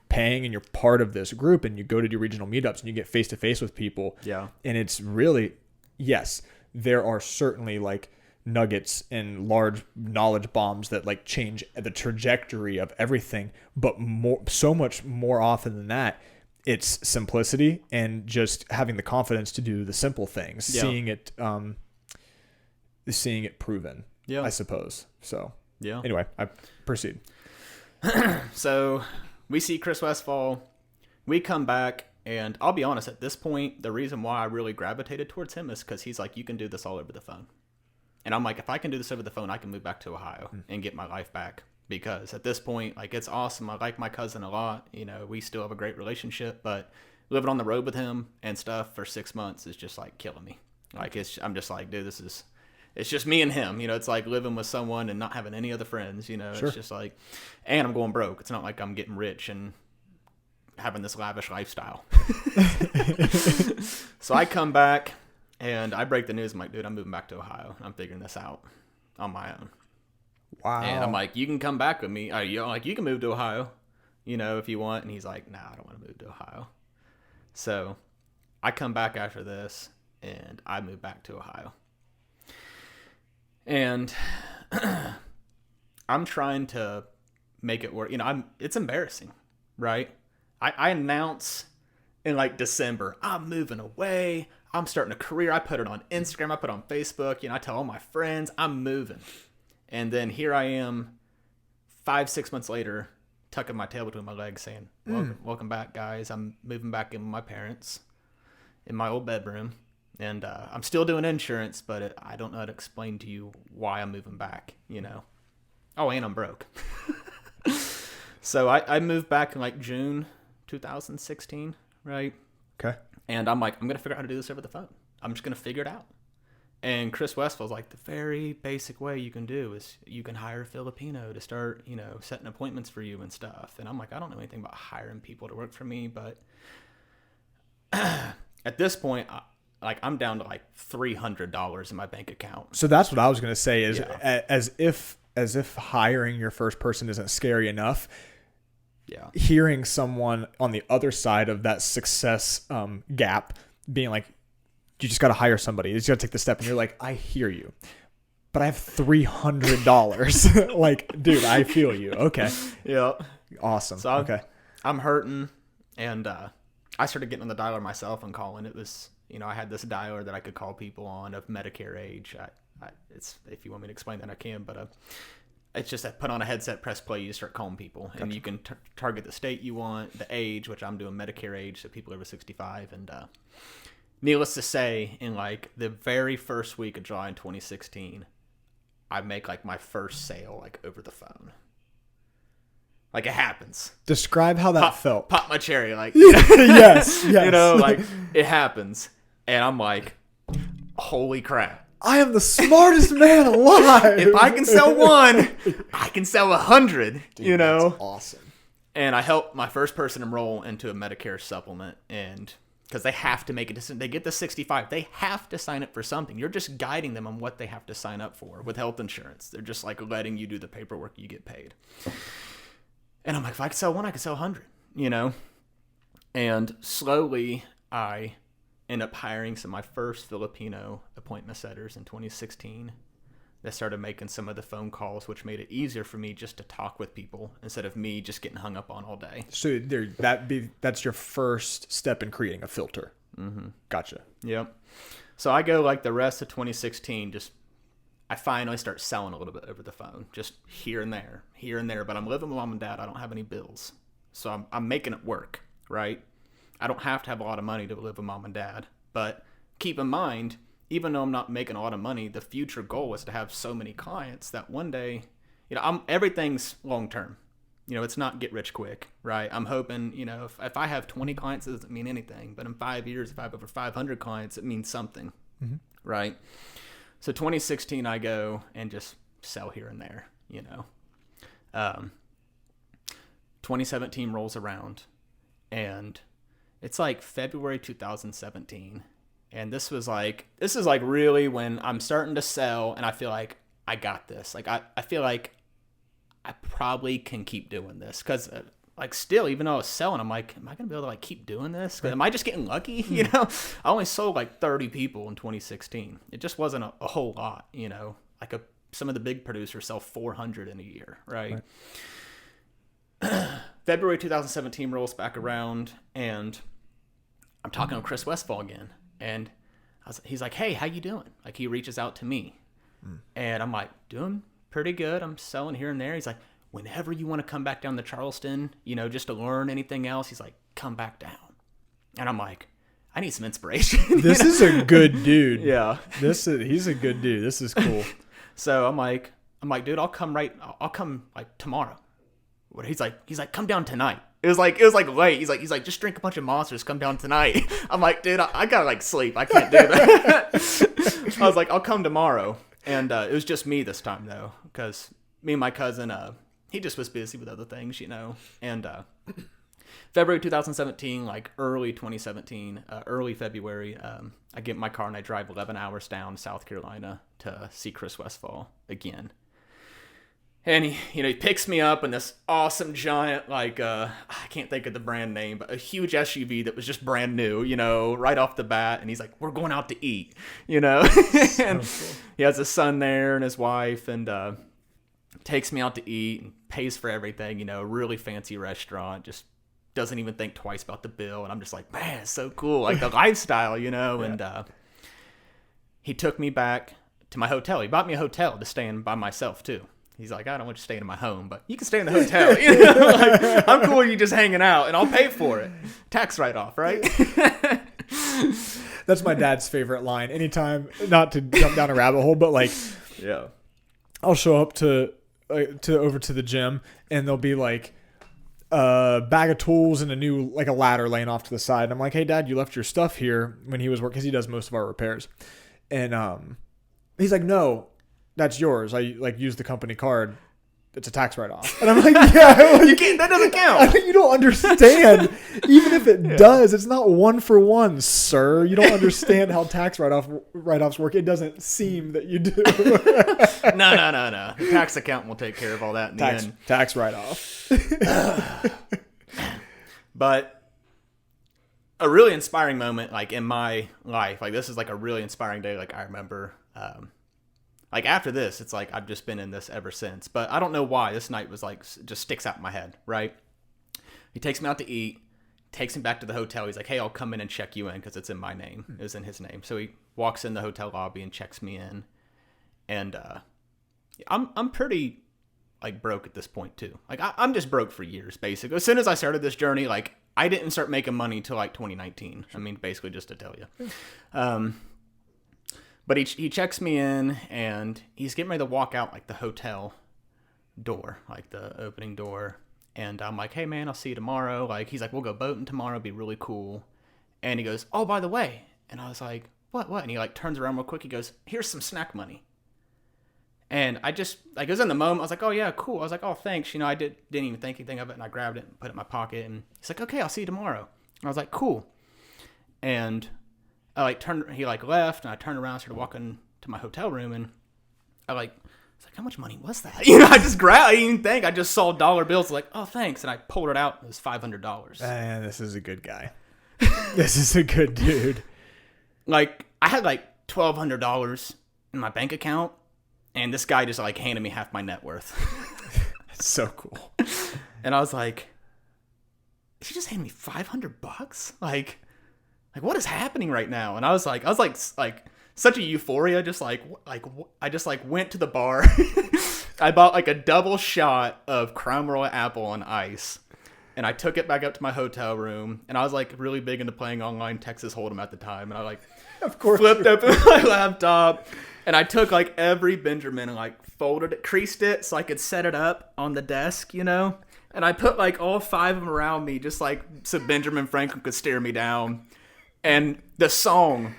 paying and you're part of this group, and you go to do regional meetups and you get face to face with people. Yeah. And it's really, yes, there are certainly like nuggets and large knowledge bombs that like change the trajectory of everything, but so much more often than that, it's simplicity and just having the confidence to do the simple things, seeing it proven. Yeah. I suppose. So Yeah. anyway, I proceed. So we see Chris Westfall. We come back, and I'll be honest, at this point, the reason why I really gravitated towards him is because he's like, you can do this all over the phone. And I'm like, if I can do this over the phone, I can move back to Ohio and get my life back. Because at this point, like, it's awesome. I like my cousin a lot. You know, we still have a great relationship, but living on the road with him and stuff for 6 months is just like killing me. Like, I'm just like, dude, it's just me and him. You know, it's like living with someone and not having any other friends, you know. Sure. It's just like, and I'm going broke. It's not like I'm getting rich and having this lavish lifestyle. So I come back and I break the news. I'm like, dude, I'm moving back to Ohio. I'm figuring this out on my own. Wow. And I'm like, you can come back with me. You can move to Ohio, you know, if you want. And he's like, nah, I don't want to move to Ohio. So I come back after this and I move back to Ohio. And I'm trying to make it work. You know, it's embarrassing, right? I announce in like December, I'm moving away. I'm starting a career. I put it on Instagram. I put it on Facebook. You know, I tell all my friends I'm moving. And then here I am 5-6 months later, tucking my tail between my legs saying, welcome back, guys. I'm moving back in with my parents in my old bedroom. And I'm still doing insurance, but I don't know how to explain to you why I'm moving back, you know. Oh, and I'm broke. So I moved back in like June 2016, right? Okay. And I'm like, I'm going to figure out how to do this over the phone. I'm just going to figure it out. And Chris Westfall's like, the very basic way you can do is you can hire a Filipino to start, you know, setting appointments for you and stuff. And I'm like, I don't know anything about hiring people to work for me, but at this point, I'm down to like $300 in my bank account. So that's what I was going to say is Yeah. as if hiring your first person isn't scary enough. Yeah. Hearing someone on the other side of that success gap being like, you just got to hire somebody. You just got to take the step. And you're like, I hear you, but I have $300. Like, dude, I feel you. Okay. Yeah. Awesome. So okay. I'm hurting. And I started getting on the dialer myself and calling. It was, you know, I had this dialer that I could call people on of Medicare age. It's, if you want me to explain that, I can, but it's just that put on a headset, press play, you start calling people. Gotcha. And you can target the state you want, the age, which I'm doing Medicare age, so people over 65. And needless to say, in like the very first week of July in 2016, I make like my first sale like over the phone. Like, it happens. Describe how that felt. Pop my cherry, like yes. You know, like it happens, and I'm like, holy crap! I am the smartest man alive. If I can sell one, I can sell 100. Dude, you know, that's awesome. And I helped my first person enroll into a Medicare supplement, and because they have to make a decision, they get to 65, they have to sign up for something. You're just guiding them on what they have to sign up for with health insurance. They're just like letting you do the paperwork, you get paid. And I'm like, if I could sell one, I could sell 100, you know? And slowly, I end up hiring some of my first Filipino appointment setters in 2016 that started making some of the phone calls, which made it easier for me just to talk with people instead of me just getting hung up on all day. So that's your first step in creating a filter. Mm-hmm. Gotcha. Yep. So I go like the rest of 2016, I finally start selling a little bit over the phone, just here and there. But I'm living with mom and dad. I don't have any bills. So I'm making it work, right? I don't have to have a lot of money to live with mom and dad. But keep in mind, even though I'm not making a lot of money, the future goal is to have so many clients that one day, you know, everything's long term. You know, it's not get rich quick, right? I'm hoping, you know, if I have 20 clients, it doesn't mean anything. But in 5 years, if I have over 500 clients, it means something, right? So 2016, I go and just sell here and there, you know. 2017 rolls around, and it's like February 2017. And this is like really when I'm starting to sell, and I feel like I got this. Like, I feel like I probably can keep doing this. Because, like, still, even though I was selling, I'm like, am I going to be able to, like, keep doing this? Am I just getting lucky? You know, I only sold like 30 people in 2016. It just wasn't a whole lot, you know. Like, some of the big producers sell 400 in a year, right? February 2017 rolls back around, and I'm talking to Chris Westfall again. And he's like, hey, how you doing? Like, he reaches out to me. And I'm like, doing pretty good. I'm selling here and there. He's like, whenever you want to come back down to Charleston, just to learn anything else, he's like, come back down. And I'm like, I need some inspiration. This is a good dude. Yeah. He's a good dude. This is cool. So I'm like, dude, I'll come like tomorrow. He's like, come down tonight. It was like late. He's like, just drink a bunch of Monsters, come down tonight. I'm like, dude, I gotta like sleep. I can't do that. I was like, I'll come tomorrow. And it was just me this time though, because me and my cousin, he just was busy with other things, And February 2017, like early 2017, early February, I get in my car and I drive 11 hours down to South Carolina to see Chris Westfall again. And he picks me up in this awesome giant, like, I can't think of the brand name, but a huge SUV that was just brand new, right off the bat. And he's like, we're going out to eat, and cool. He has a son there and his wife, and takes me out to eat and pays for everything, really fancy restaurant, just doesn't even think twice about the bill. And I'm just like, man, it's so cool. Like the lifestyle, Yeah. And he took me back to my hotel. He bought me a hotel to stay in by myself too. He's like, I don't want you staying in my home, but you can stay in the hotel. Like, I'm cool with you just hanging out, and I'll pay for it. Tax write-off, right? That's my dad's favorite line. Anytime, not to jump down a rabbit hole, but like, yeah, I'll show up to over to the gym, and there'll be like a bag of tools and a ladder laying off to the side. And I'm like, hey, Dad, you left your stuff here when he was working, because he does most of our repairs. And he's like, no, that's yours. I use the company card. It's a tax write-off. And I'm like, yeah. You can't, that doesn't count. You don't understand. Even if it does, it's not one for one, sir. You don't understand how tax write-offs work. It doesn't seem that you do. No. The tax accountant will take care of all that in the end. Tax write-off. But a really inspiring moment, like in my life, like this is like a really inspiring day. Like I remember, like after this, it's like I've just been in this ever since. But I don't know why this night was like just sticks out in my head, right? He takes me out to eat, takes me back to the hotel. He's like, hey, I'll come in and check you in because it's in my name. It was in his name. So he walks in the hotel lobby and checks me in. And I'm pretty like broke at this point too. Like I'm just broke for years, basically. As soon as I started this journey, like I didn't start making money till like 2019. I mean, basically just to tell you. But he checks me in, and he's getting ready to walk out like the hotel door, like the opening door. And I'm like, hey, man, I'll see you tomorrow. Like, he's like, we'll go boating tomorrow. It'll be really cool. And he goes, oh, by the way. And I was like, what? And he like turns around real quick. He goes, here's some snack money. And I just, like, it was in the moment. I was like, oh, yeah, cool. I was like, oh, thanks. I didn't even think anything of it. And I grabbed it and put it in my pocket. And he's like, okay, I'll see you tomorrow. And I was like, cool. And he left, and I turned around, started walking to my hotel room, and I was like, how much money was that? I just grabbed, I didn't even think, I just saw dollar bills, like, oh, thanks, and I pulled it out, it was $500. This is a good guy. This is a good dude. Like, I had like $1,200 in my bank account, and this guy just like handed me half my net worth. That's so cool. And I was like, did you just hand me $500? Like, what is happening right now? And I was like such a euphoria. Just I just went to the bar. I bought like a double shot of Crown Royal Apple on ice, and I took it back up to my hotel room. And I was like really big into playing online Texas Hold'em at the time. And I like, of course, flipped open my laptop, and I took like every Benjamin and like folded it, creased it so I could set it up on the desk, And I put like all 5 of them around me, just like so Benjamin Franklin could stare me down. And the song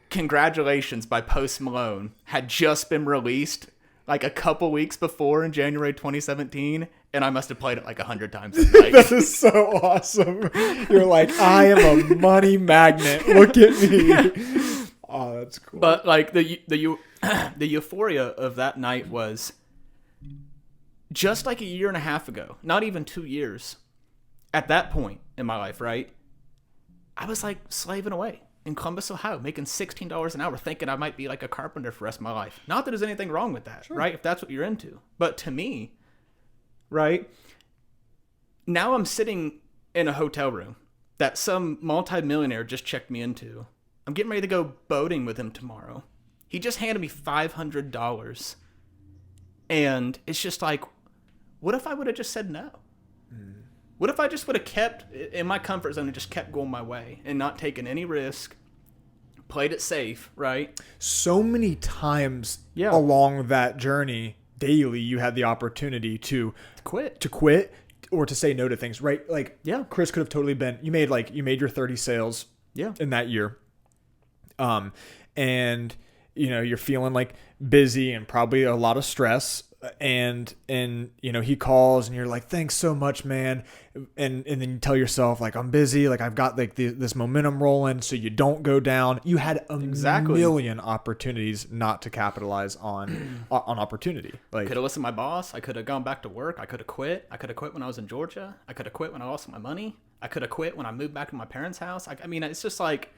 Congratulations by Post Malone had just been released like a couple weeks before in January 2017, and I must have played it like 100 times a night. That is so awesome. You're like, I am a money magnet. Look at me. Oh, that's cool. But like the euphoria of that night was just like a year and a half ago, not even 2 years. At that point in my life, right? I was like slaving away in Columbus, Ohio, making $16 an hour, thinking I might be like a carpenter for the rest of my life. Not that there's anything wrong with that, sure, right? If that's what you're into. But to me, right, now I'm sitting in a hotel room that some multimillionaire just checked me into. I'm getting ready to go boating with him tomorrow. He just handed me $500. And it's just like, what if I would have just said no? What if I just would have kept in my comfort zone and just kept going my way and not taken any risk, played it safe, right? So many times along that journey, daily, you had the opportunity to quit or to say no to things, right? Like, Chris could have totally been, you made your 30 sales in that year. And you're feeling like busy and probably a lot of stress, and he calls and you're like, thanks so much, man. And then you tell yourself, like, I'm busy, like I've got like this momentum rolling, so you don't go down. You had a million opportunities not to capitalize on opportunity. Like, could have listened to my boss. I could have gone back to work. I could have quit. I could have quit when I was in Georgia. I could have quit when I lost my money. I could have quit when I moved back to my parents' house. I mean, it's just like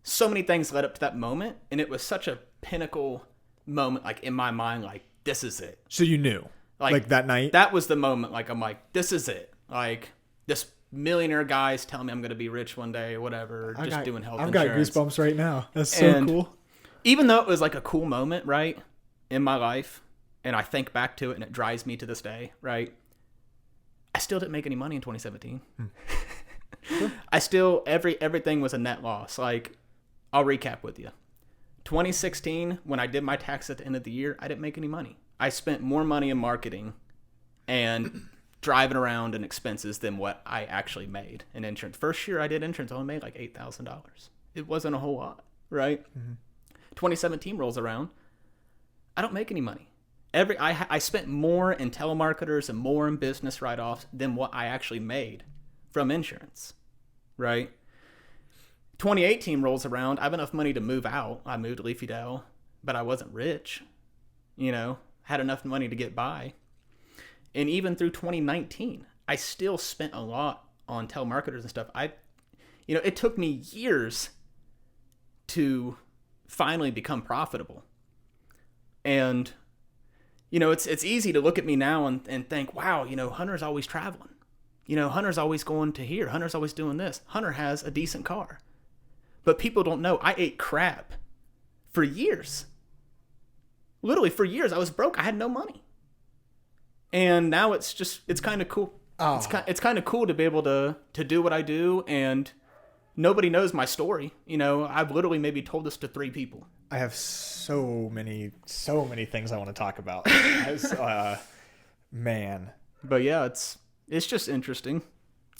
so many things led up to that moment, and it was such a pinnacle moment, like in my mind, like, this is it. So you knew, like that night? That was the moment. Like, I'm like, this is it. Like, this millionaire guy's telling me I'm going to be rich one day or whatever, doing health insurance. I've got goosebumps right now. That's so cool. Even though it was like a cool moment, right, in my life, and I think back to it and it drives me to this day, right, I still didn't make any money in 2017. I still, everything was a net loss. Like, I'll recap with you. 2016, when I did my tax at the end of the year, I didn't make any money. I spent more money in marketing and driving around and expenses than what I actually made in insurance. First year I did insurance, I only made like $8,000. It wasn't a whole lot, right? 2017 rolls around, I don't make any money. I spent more in telemarketers and more in business write-offs than what I actually made from insurance, right? 2018 rolls around. I have enough money to move out. I moved to Leafy Dell, but I wasn't rich, had enough money to get by. And even through 2019, I still spent a lot on telemarketers and stuff. It took me years to finally become profitable. And, it's easy to look at me now and think, wow, Hunter's always traveling. Hunter's always going to here. Hunter's always doing this. Hunter has a decent car. But people don't know I ate crap for years. Literally for years. I was broke. I had no money. And now it's kind of cool. Oh. It's kind of cool to be able to do what I do, and nobody knows my story. I've literally maybe told this to 3 people. I have so many things I want to talk about. Man. But yeah, it's just interesting.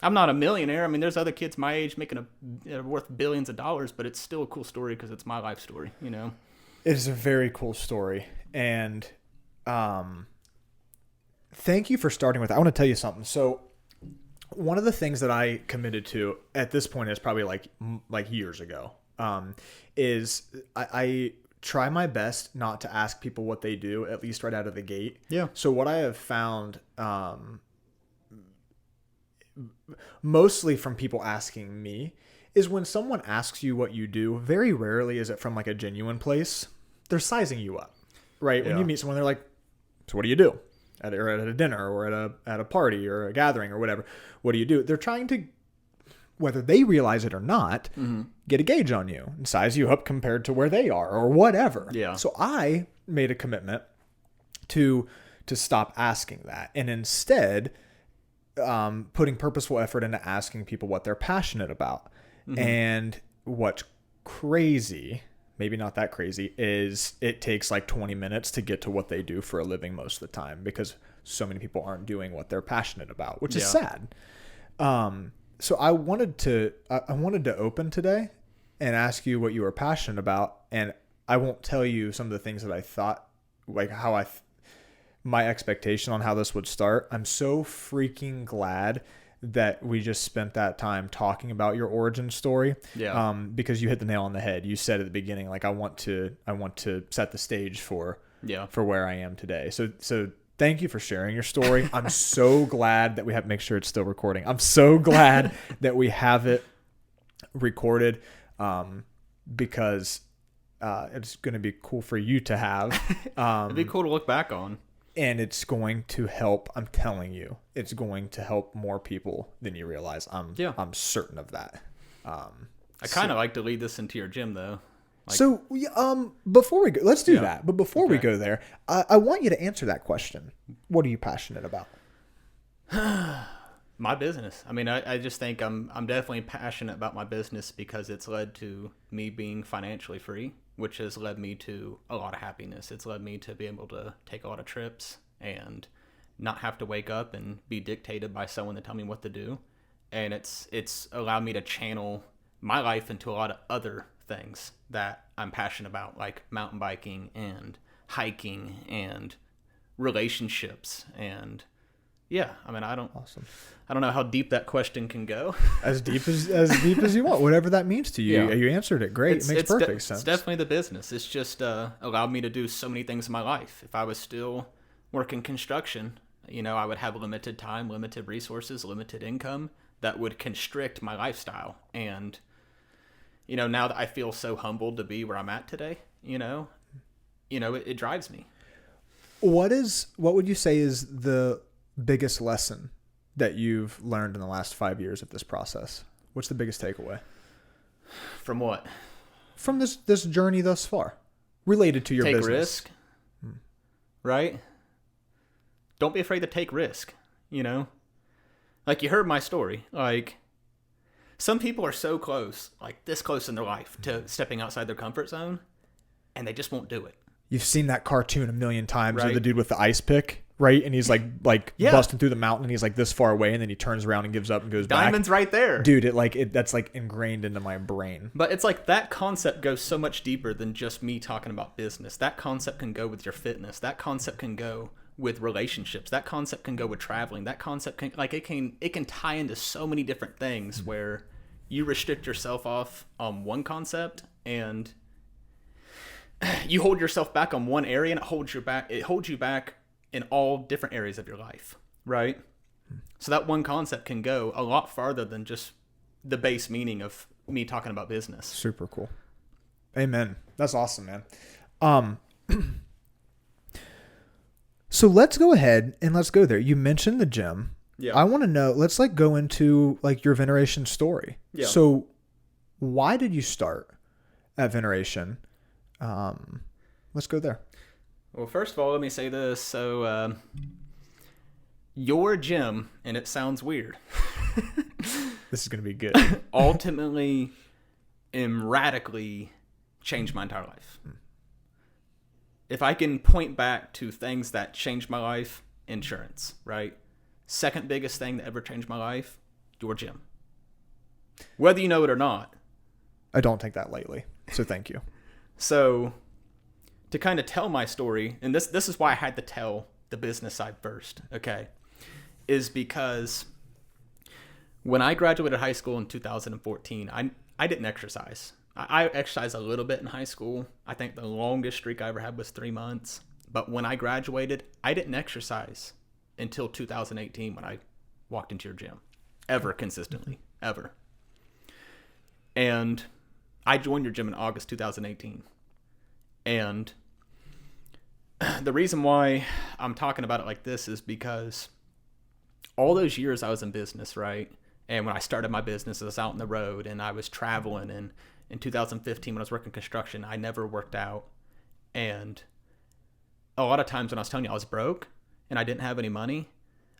I'm not a millionaire. I mean, there's other kids my age making worth billions of dollars, but it's still a cool story because it's my life story, It is a very cool story. And thank you for starting with that. I want to tell you something. So one of the things that I committed to at this point is probably like years ago, is I try my best not to ask people what they do, at least right out of the gate. Yeah. So what I have found, mostly from people asking me, is when someone asks you what you do, very rarely is it from like a genuine place. They're sizing you up, right? Yeah. When you meet someone, they're like, so what do you do? At a dinner or at a party or a gathering or whatever. What do you do? They're trying to, whether they realize it or not, get a gauge on you and size you up compared to where they are or whatever. Yeah. So I made a commitment to stop asking that, and instead putting purposeful effort into asking people what they're passionate about. And what's crazy, maybe not that crazy, is it takes like 20 minutes to get to what they do for a living most of the time, because so many people aren't doing what they're passionate about, which is sad. So I wanted to open today and ask you what you were passionate about. And I won't tell you some of the things that I thought, like how my expectation on how this would start. I'm so freaking glad that we just spent that time talking about your origin story. Yeah. Because you hit the nail on the head. You said at the beginning, like, I want to set the stage for where I am today. So thank you for sharing your story. I'm so glad that we have, make sure it's still recording. I'm so glad that we have it recorded, because it's going to be cool for you to have. It'd be cool to look back on. And it's going to help. I'm telling you, it's going to help more people than you realize. I'm certain of that. I kind of like to lead this into your gym, though. Like, So, before we go, let's do Yeah. that. But before we Okay. go there, I want you to answer that question. What are you passionate about? my business. I mean, I just think I'm definitely passionate about my business because it's led to me being financially free, which has led me to a lot of happiness. It's led me to be able to take a lot of trips and not have to wake up and be dictated by someone to tell me what to do. And it's allowed me to channel my life into a lot of other things that I'm passionate about, like mountain biking and hiking and relationships and yeah, I mean, Awesome. I don't know how deep that question can go. As deep as you want, whatever that means to you. Yeah. You answered it great. It makes perfect sense. It's definitely the business. It's just allowed me to do so many things in my life. If I was still working construction, I would have limited time, limited resources, limited income that would constrict my lifestyle. And now that I feel so humbled to be where I'm at today, it drives me. What would you say is the biggest lesson that you've learned in the last 5 years of this process? What's the biggest takeaway From what? from this journey thus far, related to your Take business? risk, right? Don't be afraid to take risk. Like you heard my story. Like some people are so close, like this close in their life, to stepping outside their comfort zone, and they just won't do it. You've seen that cartoon a million times of Right. the dude with the ice pick, right? And he's like Yeah. busting through the mountain, and he's like this far away, and then he turns around and gives up and goes Diamond's back. right there. Dude, that's like ingrained into my brain. But it's like that concept goes so much deeper than just me talking about business. That concept can go with your fitness. That concept can go with relationships. That concept can go with traveling. That concept can it can tie into so many different things where you restrict yourself off on one concept and you hold yourself back on one area and it holds you back in all different areas of your life, right? So that one concept can go a lot farther than just the base meaning of me talking about business. Super cool. Amen. That's awesome, man. So let's go ahead and let's go there. You mentioned the gym. Yeah. I want to know, let's go into your veneration story. Yeah. So why did you start at veneration? Let's go there. Well, first of all, let me say this. So, your gym, and it sounds weird, This is going to be good. ultimately and radically changed my entire life. If I can point back to things that changed my life, insurance, right? Second biggest thing that ever changed my life, your gym. Whether you know it or not. I don't take that lightly. So thank you. So, to kind of tell my story, and this is why I had to tell the business side first, okay, is because when I graduated high school in 2014, I didn't exercise. I exercised a little bit in high school. I think the longest streak I ever had was 3 months. But when I graduated, I didn't exercise until 2018 when I walked into your gym. Ever consistently. Ever. And I joined your gym in August 2018. And the reason why I'm talking about it like this is because all those years I was in business, right? And when I started my business, I was out on the road and I was traveling. And in 2015, when I was working construction, I never worked out. And a lot of times when I was telling you I was broke and I didn't have any money,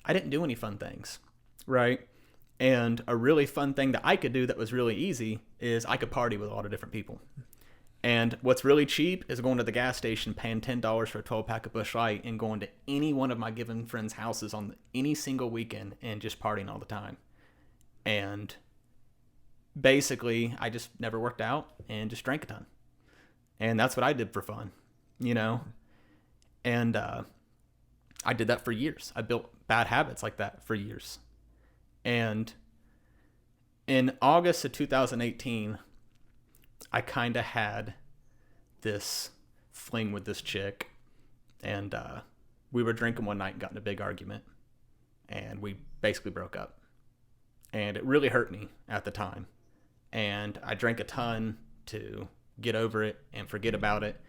I didn't do any fun things, right? And a really fun thing that I could do that was really easy is I could party with a lot of different people. And what's really cheap is going to the gas station, paying $10 for a 12-pack of Busch Light, and going to any one of my given friends' houses on any single weekend and just partying all the time. And basically, I just never worked out and just drank a ton. And that's what I did for fun, And I did that for years. I built bad habits like that for years. And in August of 2018, I kind of had this fling with this chick. And we were drinking one night and got in a big argument. And we basically broke up. And it really hurt me at the time. And I drank a ton to get over it and forget about it.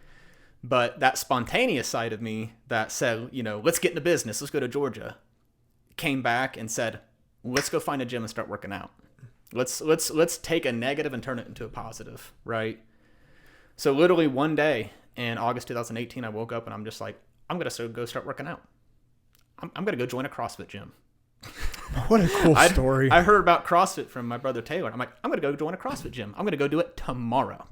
But that spontaneous side of me that said, let's get into business, let's go to Georgia, came back and said, let's go find a gym and start working out. Let's take a negative and turn it into a positive, right? So literally one day in August 2018, I woke up and I'm just like, I'm going to go start working out. I'm going to go join a CrossFit gym. What a cool story. I heard about CrossFit from my brother Taylor. I'm like, I'm going to go join a CrossFit gym. I'm going to go do it tomorrow.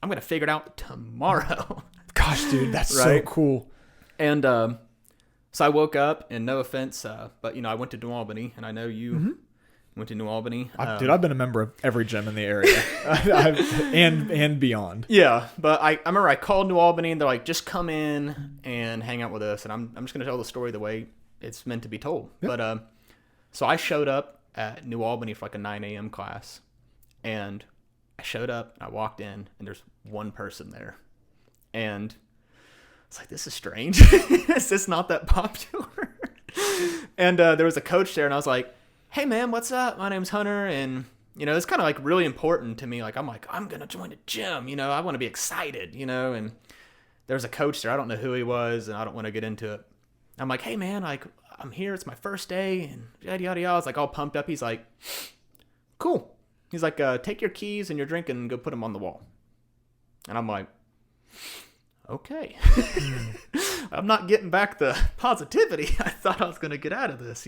I'm going to figure it out tomorrow. Gosh, dude, that's so cool. And so I woke up, and no offense, but, I went to New Albany, and I know you went to New Albany. Dude, I've been a member of every gym in the area and beyond. Yeah, but I remember I called New Albany, and they're like, just come in and hang out with us. And I'm just going to tell the story the way it's meant to be told. Yep. But so I showed up at New Albany for like a 9 a.m. class, and I showed up, and I walked in, and there's one person there. And it's like, this is strange. Is this not that popular? And there was a coach there, and I was like, hey, man, what's up? My name's Hunter. And, it's kind of like really important to me. Like, I'm going to join a gym. I want to be excited, and there was a coach there. I don't know who he was, and I don't want to get into it. I'm like, hey, man, like, I'm here. It's my first day, and yada, yada, yada. I was like all pumped up. He's like, cool. He's like, take your keys and your drink and go put them on the wall. And I'm like, okay. I'm not getting back the positivity I thought I was going to get out of this,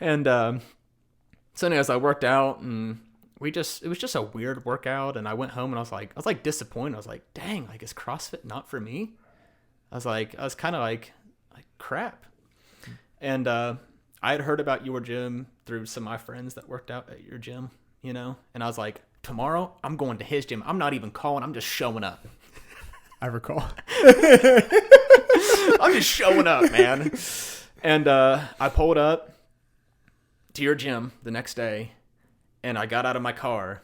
And so anyways, I worked out, and it was just a weird workout. And I went home, and I was like disappointed. I was like, dang, like, is CrossFit not for me? I was kind of like crap. And I had heard about your gym through some of my friends that worked out at your gym, and I was like, tomorrow I'm going to his gym. I'm not even calling. I'm just showing up. I recall. I'm just showing up, man. And I pulled up to your gym the next day, and I got out of my car,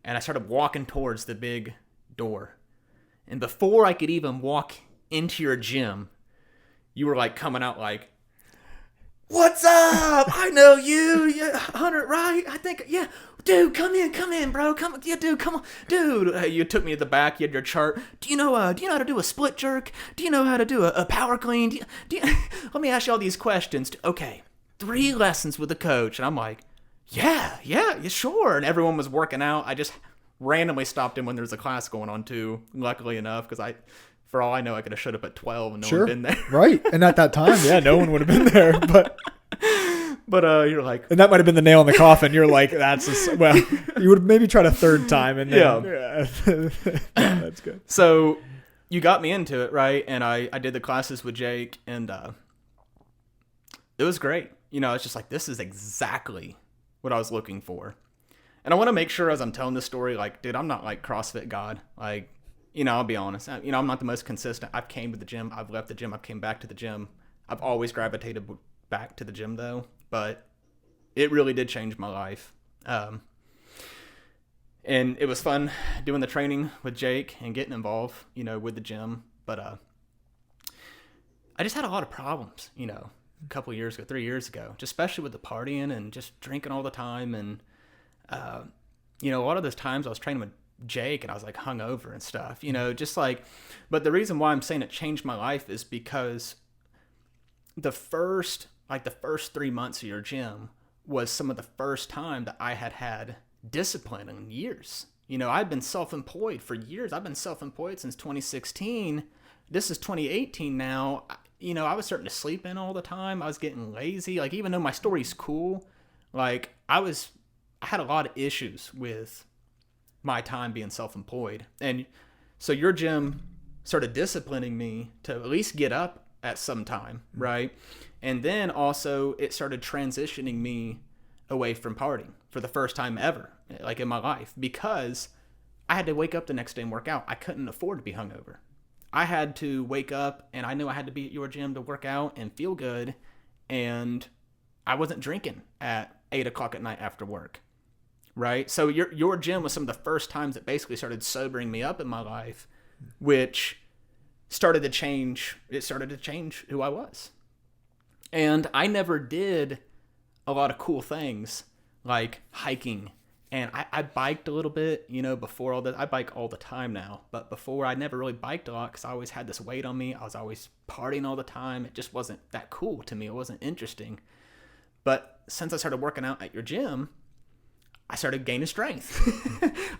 and I started walking towards the big door. And before I could even walk into your gym, you were like coming out like, what's up? I know you. Yeah, Hunter, right? I think, yeah. Dude, come in, bro. Yeah, dude, come on. Dude, you took me to the back. You had your chart. Do you know how to do a split jerk? Do you know how to do a power clean? Let me ask you all these questions. Okay, 3 lessons with the coach. And I'm like, yeah, sure. And everyone was working out. I just randomly stopped in when there was a class going on too, luckily enough, because for all I know, I could have showed up at 12 and no one would have been there. Right. And at that time, yeah, no one would have been there. But you're like... And that might have been the nail in the coffin. You're like, you would maybe try a third time. And then, yeah. That's good. So you got me into it, right? And I did the classes with Jake, and it was great. It's just like, this is exactly what I was looking for. And I want to make sure as I'm telling this story, like, dude, I'm not like CrossFit God. Like, I'll be honest. I'm not the most consistent. I've came to the gym. I've left the gym. I've came back to the gym. I've always gravitated back to the gym, though. But it really did change my life. And it was fun doing the training with Jake and getting involved, with the gym. But I just had a lot of problems, a couple of years ago, 3 years ago, just especially with the partying and just drinking all the time. And, a lot of those times I was training with Jake and I was like hungover and stuff, just like, but the reason why I'm saying it changed my life is because the first 3 months of your gym was some of the first time that I had discipline in years. I'd been self-employed for years. I've been self-employed since 2016. This is 2018 now. I was starting to sleep in all the time. I was getting lazy. Like, even though my story's cool, like, I had a lot of issues with my time being self-employed. And so your gym started disciplining me to at least get up at some time, right? And then also it started transitioning me away from partying for the first time ever, like in my life, because I had to wake up the next day and work out. I couldn't afford to be hungover. I had to wake up, and I knew I had to be at your gym to work out and feel good, and I wasn't drinking at 8 o'clock at night after work, right? So your gym was some of the first times that basically started sobering me up in my life, which started to change who I was. And I never did a lot of cool things like hiking. And I biked a little bit, before all that. I bike all the time now. But before, I never really biked a lot because I always had this weight on me. I was always partying all the time. It just wasn't that cool to me. It wasn't interesting. But since I started working out at your gym, I started gaining strength.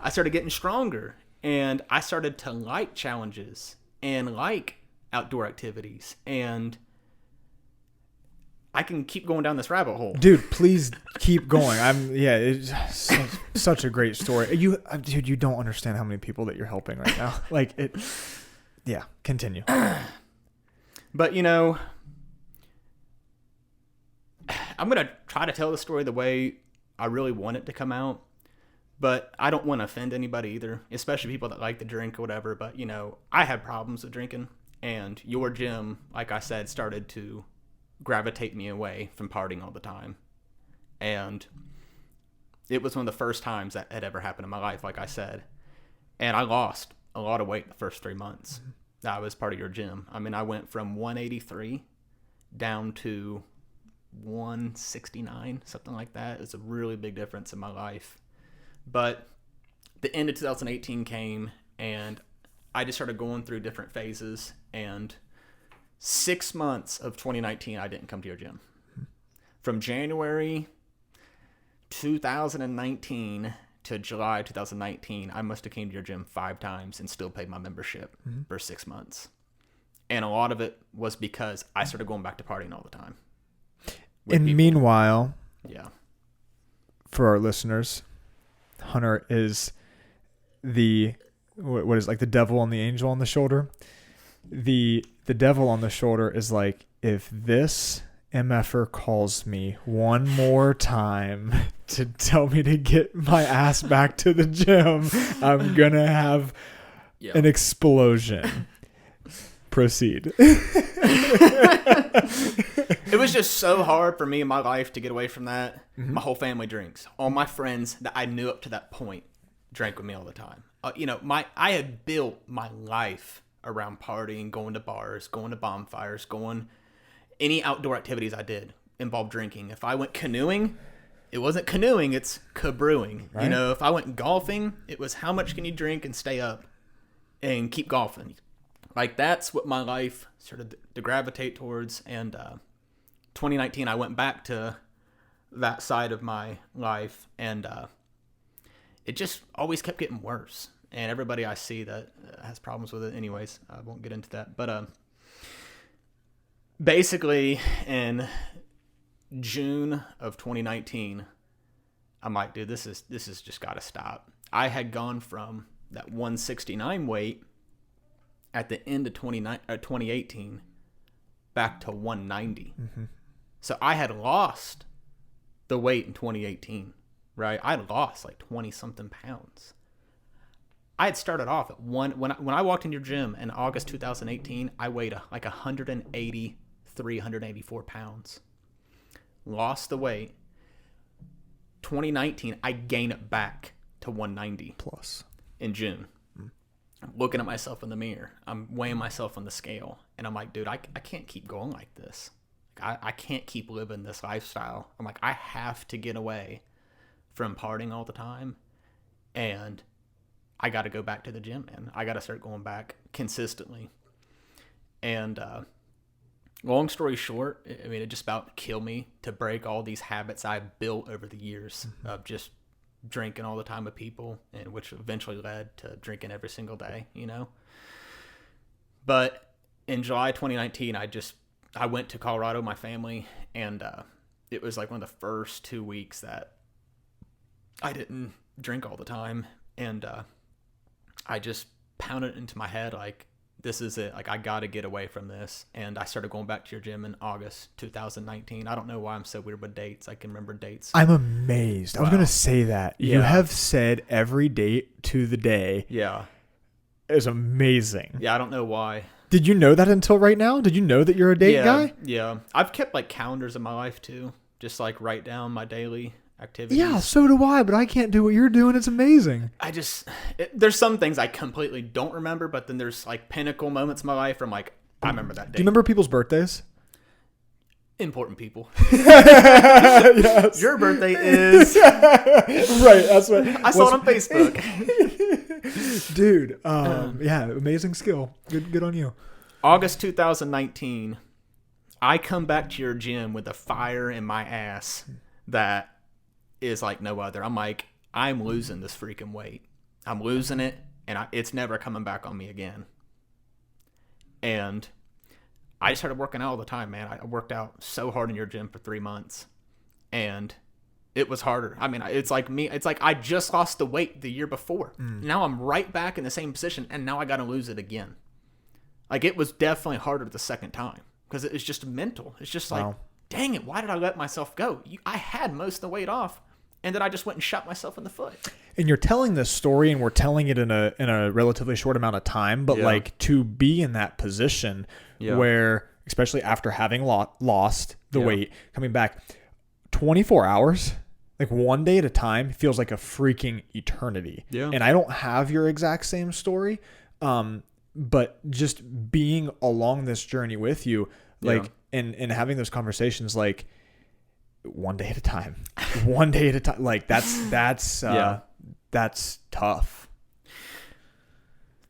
I started getting stronger. And I started to like challenges and like outdoor activities. And I can keep going down this rabbit hole. Dude, please keep going. It's such a great story. Dude, you don't understand how many people that you're helping right now. Continue. But, you know, I'm going to try to tell the story the way I really want it to come out. But I don't want to offend anybody either, especially people that like to drink or whatever. But, you know, I had problems with drinking. And your gym, like I said, started to gravitate me away from partying all the time. And it was one of the first times that had ever happened in my life, like I said. And I lost a lot of weight the first 3 months. I was part of your gym. I mean, I went from 183 down to 169, something like that. It's a really big difference in my life. But the end of 2018 came, and I just started going through different phases. And 6 months of 2019, I didn't come to your gym. From January 2019 to July 2019, I must have came to your gym 5 times and still paid my membership for 6 months. And a lot of it was because I started going back to partying all the time. And meanwhile, yeah, for our listeners, Hunter is the devil and the angel on the shoulder. The devil on the shoulder is like, if this MFer calls me one more time to tell me to get my ass back to the gym, I'm gonna have an explosion. Proceed. It was just so hard for me in my life to get away from that. My whole family drinks. All my friends that I knew up to that point drank with me all the time. I had built my life around partying, going to bars, going to bonfires, any outdoor activities I did involved drinking. If I went canoeing, it wasn't canoeing, it's cabrewing. Right? You know, if I went golfing, it was how much can you drink and stay up and keep golfing. Like, that's what my life started to gravitate towards. And 2019, I went back to that side of my life, and it just always kept getting worse. And everybody I see that has problems with it anyways, I won't get into that. But basically, in June of 2019, I'm like, dude, this is just got to stop. I had gone from that 169 weight at the end of 2018 back to 190. So I had lost the weight in 2018, right? I had lost like 20 something pounds. I had started off at when I walked in your gym in August 2018, I weighed like 183, 184 pounds. Lost the weight. 2019, I gained it back to 190 plus in June. I'm looking at myself in the mirror. I'm weighing myself on the scale. And I'm like, dude, I can't keep going like this. I can't keep living this lifestyle. I'm like, I have to get away from partying all the time. And I got to go back to the gym, man. I got to start going back consistently. And long story short, I mean, it just about killed me to break all these habits I've built over the years of just drinking all the time with people, and which eventually led to drinking every single day, you know. But in July 2019, I went to Colorado, my family, and it was like one of the first 2 weeks that I didn't drink all the time, and I just pounded it into my head like, this is it. Like, I got to get away from this. And I started going back to your gym in August 2019. I don't know why I'm so weird with dates. I can remember dates. I'm amazed. Wow. I was going to say that. Yeah. You have said every date to the day. Yeah. Is amazing. Yeah, I don't know why. Did you know that until right now? Did you know that you're a date guy? Yeah. I've kept like calendars in my life too. Just like write down my daily activities. Yeah, so do I, but I can't do what you're doing. It's amazing. There's some things I completely don't remember, but then there's like pinnacle moments in my life where I'm like, I remember that day. Do you remember people's birthdays? Important people. Yes. Your birthday is... Right, that's what... I saw it on Facebook. Dude, yeah, amazing skill. Good on you. August 2019, I come back to your gym with a fire in my ass that is like no other. I'm like, I'm losing this freaking weight. I'm losing it, and it's never coming back on me again. And I started working out all the time, man. I worked out so hard in your gym for 3 months, and it was harder. I mean, it's like I just lost the weight the year before. Now I'm right back in the same position, and now I got to lose it again. Like, it was definitely harder the second time because it's just mental. It's just like, dang it, why did I let myself go? I had most of the weight off, and then I just went and shot myself in the foot. And you're telling this story, and we're telling it in a relatively short amount of time, but like, to be in that position where, especially after having lost the weight, coming back 24 hours, like one day at a time, feels like a freaking eternity. Yeah. And I don't have your exact same story, but just being along this journey with you, like, and having those conversations, like, one day at a time, like that's tough.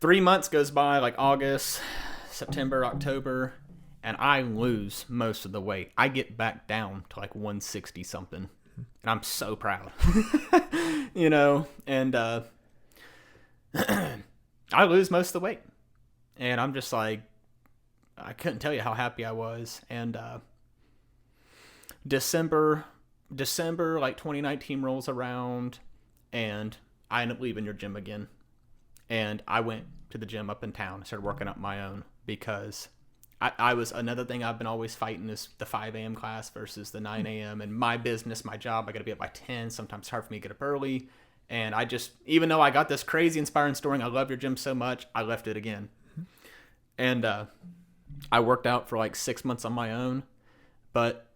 3 months goes by, like August, September, October, and I lose most of the weight. I get back down to like 160 something, and I'm so proud, and I lose most of the weight, and I'm just like, I couldn't tell you how happy I was. And December like 2019 rolls around, and I end up leaving your gym again. And I went to the gym up in town. I started working up my own because I was, another thing I've been always fighting is the 5 a.m. class versus the 9 a.m. And my business, my job, I got to be up by 10. Sometimes it's hard for me to get up early. And I just, even though I got this crazy inspiring story, I love your gym so much, I left it again. And I worked out for like 6 months on my own. But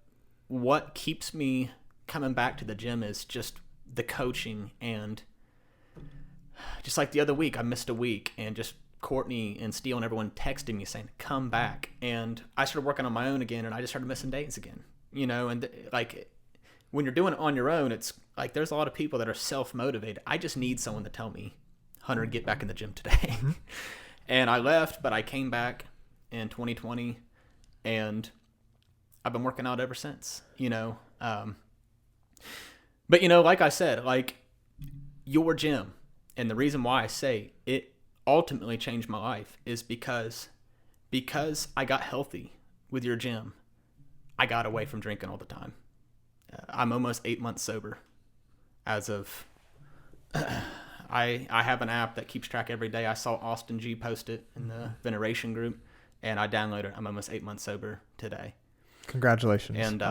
what keeps me coming back to the gym is just the coaching. And just like the other week, I missed a week, and just Courtney and Steele and everyone texted me saying, come back. And I started working on my own again, and I just started missing days again, and like, when you're doing it on your own, it's like, there's a lot of people that are self-motivated. I just need someone to tell me, Hunter, get back in the gym today. And I left, but I came back in 2020, and I've been working out ever since, but like I said, like, your gym, and the reason why I say it ultimately changed my life is because I got healthy with your gym. I got away from drinking all the time. I'm almost 8 months sober as of, I have an app that keeps track every day. I saw Austin G post it in the veneration group, and I downloaded it. I'm almost 8 months sober today. Congratulations. And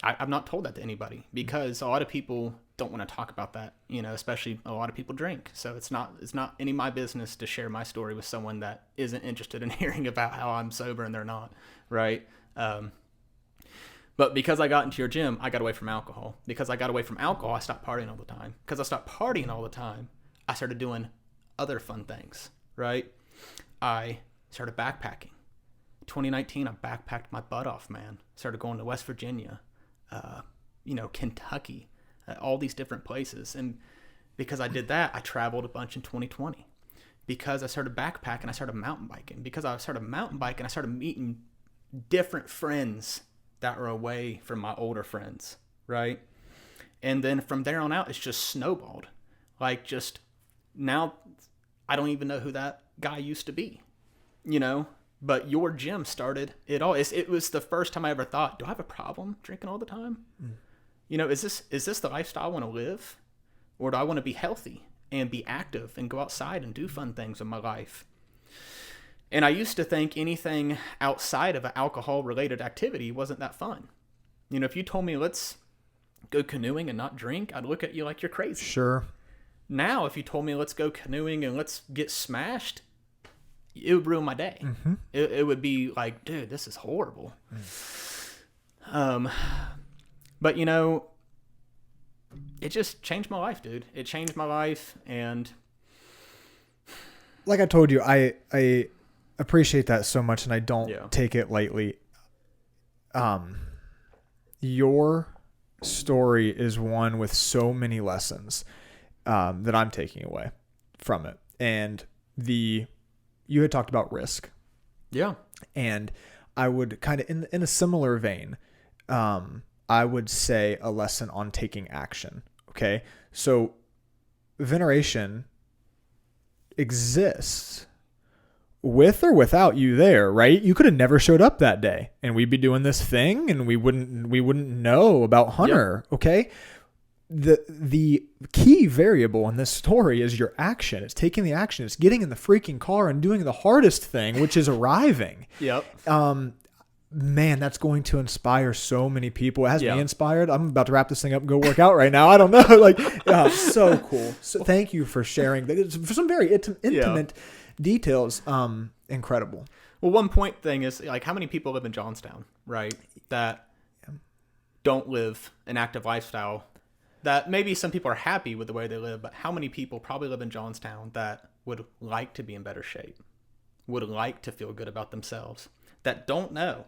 I've not told that to anybody because a lot of people don't want to talk about that, especially a lot of people drink. So it's not any of my business to share my story with someone that isn't interested in hearing about how I'm sober and they're not, right? But because I got into your gym, I got away from alcohol. Because I got away from alcohol, I stopped partying all the time. Because I stopped partying all the time, I started doing other fun things, right? I started backpacking. 2019, I backpacked my butt off, man. Started going to West Virginia, Kentucky, all these different places. And because I did that, I traveled a bunch in 2020. Because I started backpacking, I started mountain biking. Because I started mountain biking, I started meeting different friends that are away from my older friends, right? And then from there on out, it's just snowballed. Like, just now, I don't even know who that guy used to be, But your gym started it all. It was the first time I ever thought, do I have a problem drinking all the time? Is this the lifestyle I want to live? Or do I want to be healthy and be active and go outside and do fun things in my life? And I used to think anything outside of an alcohol-related activity wasn't that fun. If you told me, let's go canoeing and not drink, I'd look at you like you're crazy. Sure. Now, if you told me, let's go canoeing and let's get smashed, it would ruin my day. Mm-hmm. It would be like, dude, this is horrible. But it just changed my life, dude. It changed my life, and like I told you, I appreciate that so much, and I don't take it lightly. Your story is one with so many lessons that I'm taking away from it, and you had talked about risk. Yeah. And I would kind of, in a similar vein, I would say a lesson on taking action. Okay. So veneration exist with or without you there, right? You could have never showed up that day and we'd be doing this thing and we wouldn't know about Hunter. Yep. Okay. The key variable in this story is your action. It's taking the action. It's getting in the freaking car and doing the hardest thing, which is arriving. Yep. Man, that's going to inspire so many people. It has me inspired. I'm about to wrap this thing up and go work out right now. I don't know. So cool. So thank you for sharing. For some very intimate details. Incredible. Well, one point thing is, like, how many people live in Johnstown, right? That don't live an active lifestyle. That maybe some people are happy with the way they live, but how many people probably live in Johnstown that would like to be in better shape, would like to feel good about themselves, that don't know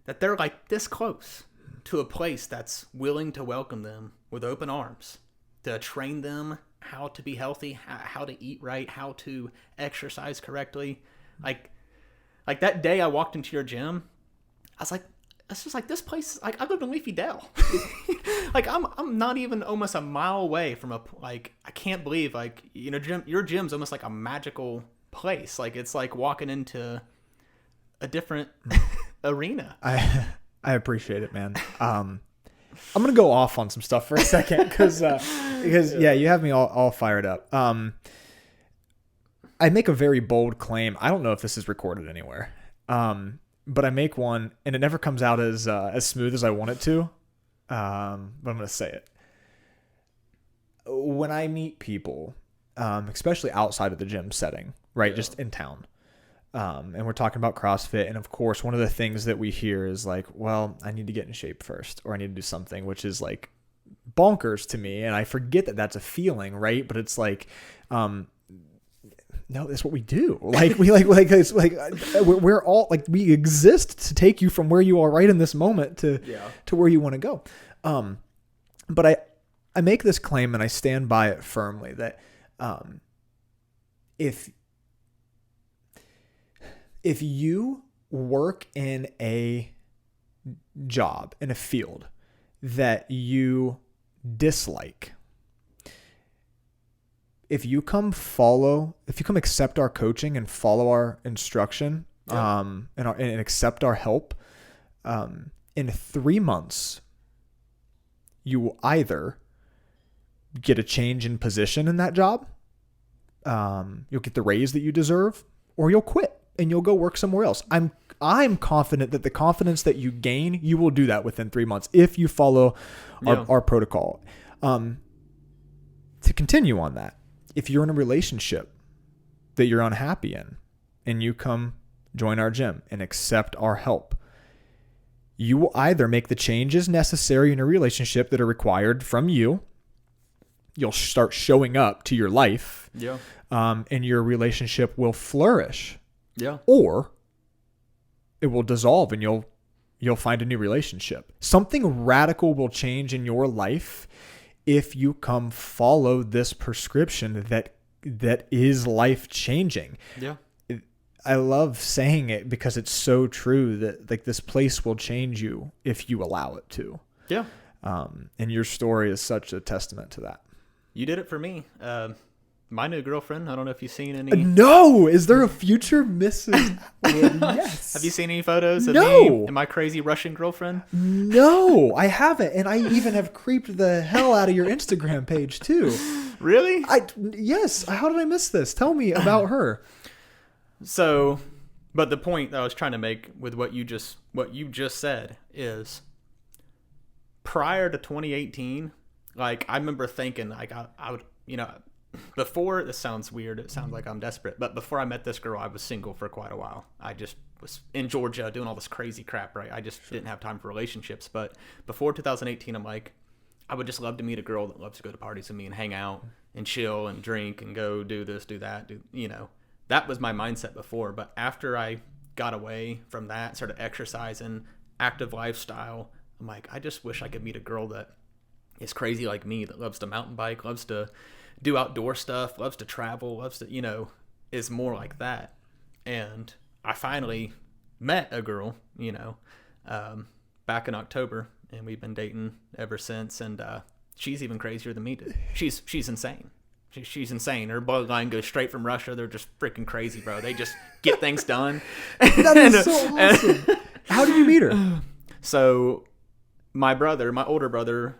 that they're like this close to a place that's willing to welcome them with open arms, to train them how to be healthy, how to eat right, how to exercise correctly. Like that day I walked into your gym, I was like, it's just like this place. Like, I live in Leafy Dell. Like, I'm not even almost a mile away from I can't believe, like, your gym's almost like a magical place. Like, it's like walking into a different arena. I appreciate it, man. I'm gonna go off on some stuff for a second because you have me all fired up. I make a very bold claim. I don't know if this is recorded anywhere, but I make one and it never comes out as smooth as I want it to. But I'm gonna say it. When I meet people, especially outside of the gym setting, right, just in town. And we're talking about CrossFit. And of course, one of the things that we hear is like, well, I need to get in shape first, or I need to do something, which is like bonkers to me. And I forget that that's a feeling, right? But it's like, no, that's what we do. Like it's like, we're all like, we exist to take you from where you are right in this moment to where you want to go. But I make this claim and I stand by it firmly that, if you work in a job, in a field that you dislike, if you come accept our coaching and follow our instruction, and accept our help, in 3 months, you will either get a change in position in that job, you'll get the raise that you deserve, or you'll quit and you'll go work somewhere else. I'm confident that the confidence that you gain, you will do that within 3 months if you follow our protocol. To continue on that, if you're in a relationship that you're unhappy in and you come join our gym and accept our help, you will either make the changes necessary in a relationship that are required from you. You'll start showing up to your life, and your relationship will flourish. Or it will dissolve and you'll find a new relationship. Something radical will change in your life if you come follow this prescription that is life changing. I love saying it because it's so true that like this place will change you if you allow it to. And your story is such a testament to that. You did it for me. My new girlfriend, I don't know if you've seen any. No! Is there a future Mrs. Atwood? Yes. Have you seen any photos of me and my crazy Russian girlfriend? No, I haven't. And I even have creeped the hell out of your Instagram page too. Really? Yes. How did I miss this? Tell me about her. So, but the point that I was trying to make with what you just said is, prior to 2018, like, I remember thinking, like, I would, before, this sounds weird, it sounds like I'm desperate, but before I met this girl, I was single for quite a while. I just was in Georgia doing all this crazy crap, right? I just didn't have time for relationships. But before 2018, I'm like, I would just love to meet a girl that loves to go to parties with me and hang out and chill and drink and go do this, do that, That was my mindset before. But after I got away from that, started exercising, active lifestyle, I'm like, I just wish I could meet a girl that is crazy like me, that loves to mountain bike, loves to do outdoor stuff, loves to travel, loves to, is more like that. And I finally met a girl, back in October, and we've been dating ever since. And she's even crazier than me. She's insane. She's insane. Her bloodline goes straight from Russia. They're just freaking crazy, bro. They just get things done. That is so awesome. How did you meet her? So my older brother,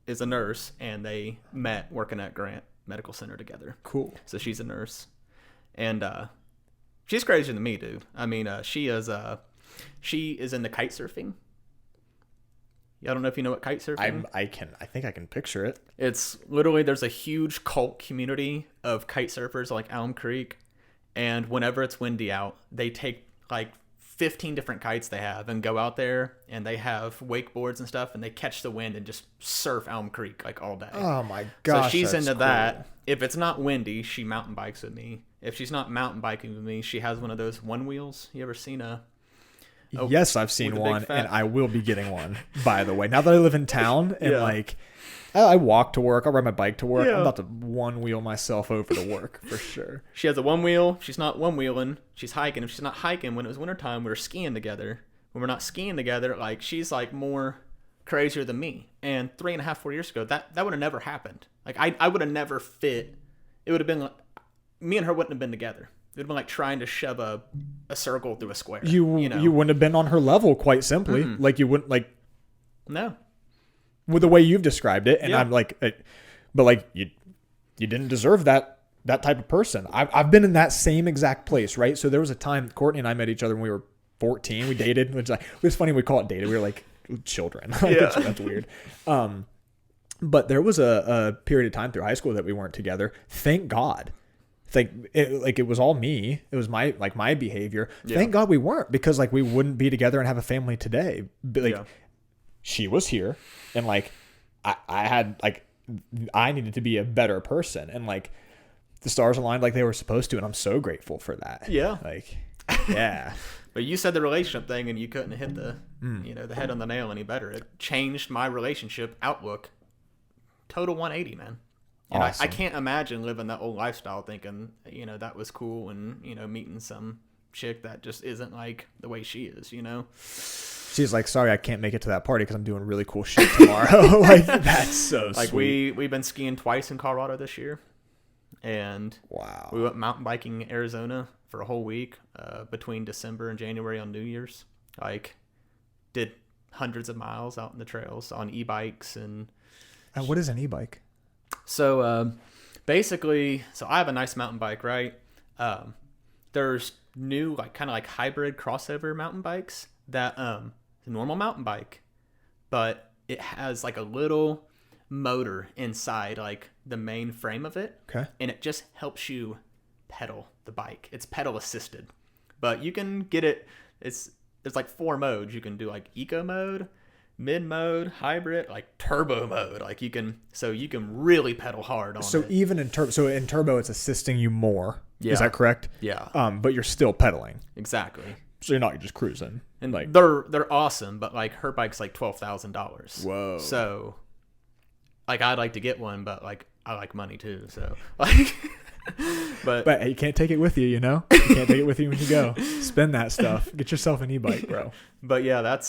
is a nurse, and they met working at Grant Medical Center together. Cool. So she's a nurse, and she's crazier than me, dude. I mean, she is into kite surfing. I don't know if you know what kite surfing. I think I can picture it. It's literally, there's a huge cult community of kite surfers like Elm Creek, and whenever it's windy out, they take like 15 different kites they have and go out there, and they have wakeboards and stuff, and they catch the wind and just surf Elm Creek like all day. Oh my gosh. So she's into cool. that. If it's not windy, she mountain bikes with me. If she's not mountain biking with me, she has one of those one wheels. You ever seen Yes, I've seen one, and I will be getting one, by the way. Now that I live in town, and like, I walk to work, I ride my bike to work, I'm about to one-wheel myself over to work, for sure. She has a one-wheel. She's not one-wheeling. She's hiking. If she's not hiking, when it was wintertime, we were skiing together. When we're not skiing together, like, she's, like, more crazier than me. And 3.5, 4 years ago, that would have never happened. Like, I would have never fit. It would have been, like, me and her wouldn't have been together. It would have been like trying to shove a circle through a square. You wouldn't have been on her level, quite simply. Mm-hmm. Like, you wouldn't, like... No. With the way you've described it, and I'm like... But, like, you didn't deserve that type of person. I've been in that same exact place, right? So there was a time Courtney and I met each other when we were 14. We dated, which it was funny we call it dated. We were like children. That's weird. But there was a period of time through high school that we weren't together. Thank God. It was all me. It was my behavior. Yeah. Thank God we weren't, because like we wouldn't be together and have a family today. But, she was here, and like I needed to be a better person, and like the stars aligned like they were supposed to, and I'm so grateful for that. Yeah. Like, yeah. But you said the relationship thing, and you couldn't hit the the head on the nail any better. It changed my relationship outlook. Total 180, man. And awesome. I can't imagine living that old lifestyle thinking, that was cool, and, meeting some chick that just isn't like the way she is, She's like, sorry, I can't make it to that party because I'm doing really cool shit tomorrow. Like, that's so like sweet. We've been skiing twice in Colorado this year. And wow, we went mountain biking in Arizona for a whole week between December and January on New Year's. Like, did hundreds of miles out in the trails on e-bikes. And what is an e-bike? So basically, I have a nice mountain bike, right? There's new kind of like hybrid crossover mountain bikes that it's a normal mountain bike, but it has like a little motor inside like the main frame of it. Okay. And it just helps you pedal the bike. It's pedal assisted, but you can get it. There's like 4 modes. You can do like eco mode, mid mode, hybrid, like turbo mode. Like you can really pedal hard on it. So even in turbo, it's assisting you more. Yeah. Is that correct? Yeah. But you're still pedaling. Exactly. So you're not just cruising. And like they're awesome, but like her bike's like $12,000. Whoa. So like I'd like to get one, but like I like money too. So like, but you can't take it with you. You can't take it with you when you go. Spend that stuff. Get yourself an e-bike, bro. But yeah,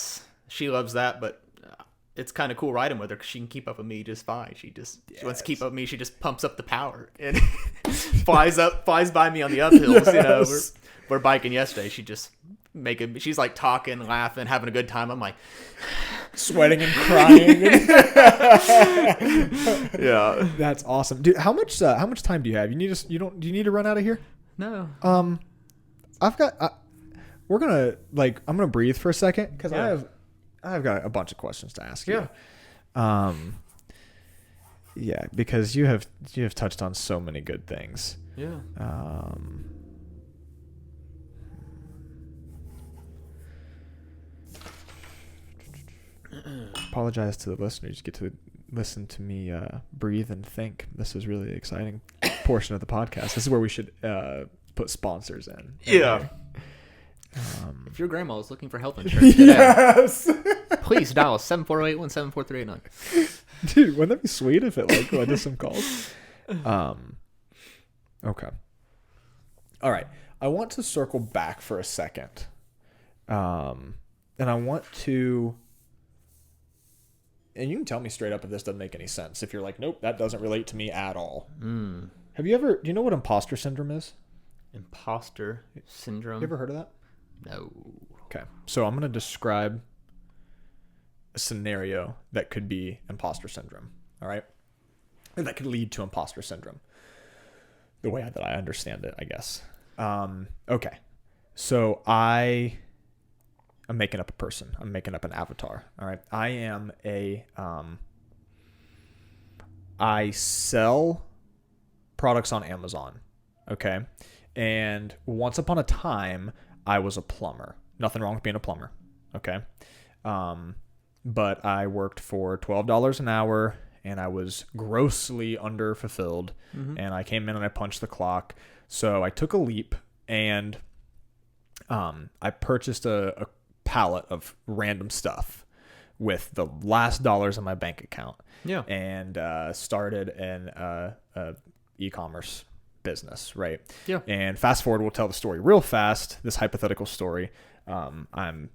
she loves that. But it's kind of cool riding with her because she can keep up with me just fine. She wants to keep up with me. She just pumps up the power and flies by me on the uphills. Yes. We're biking yesterday. She just she's like talking, laughing, having a good time. I'm like sweating and crying. Yeah, that's awesome, dude. How much time do you have? Do you need to run out of here? No. We're gonna I'm gonna breathe for a second because I've got a bunch of questions to ask you. Yeah, because you have touched on so many good things. Yeah. Apologize to the listeners. You get to listen to me breathe and think. This is really exciting portion of the podcast. This is where we should put sponsors in. Yeah. If your grandma is looking for health insurance today, yes, please dial 740-817-4389. Dude, wouldn't that be sweet if it led to some calls? Okay. All right. I want to circle back for a second. And I want to... And you can tell me straight up if this doesn't make any sense. If you're like, nope, that doesn't relate to me at all. Do you know what imposter syndrome is? Imposter syndrome. You ever heard of that? No. Okay. So I'm going to describe a scenario that could be imposter syndrome. All right. And that could lead to imposter syndrome. The way that I understand it, I guess. Okay. So I'm making up a person. I'm making up an avatar. All right. I sell products on Amazon. Okay. And once upon a time, I was a plumber. Nothing wrong with being a plumber. Okay. But I worked for $12 an hour and I was grossly underfulfilled. Mm-hmm. And I came in and I punched the clock. So I took a leap and I purchased a pallet of random stuff with the last dollars in my bank account. Yeah. And started an e-commerce business, right? Yeah. And fast forward, we'll tell the story real fast, this hypothetical story. I'm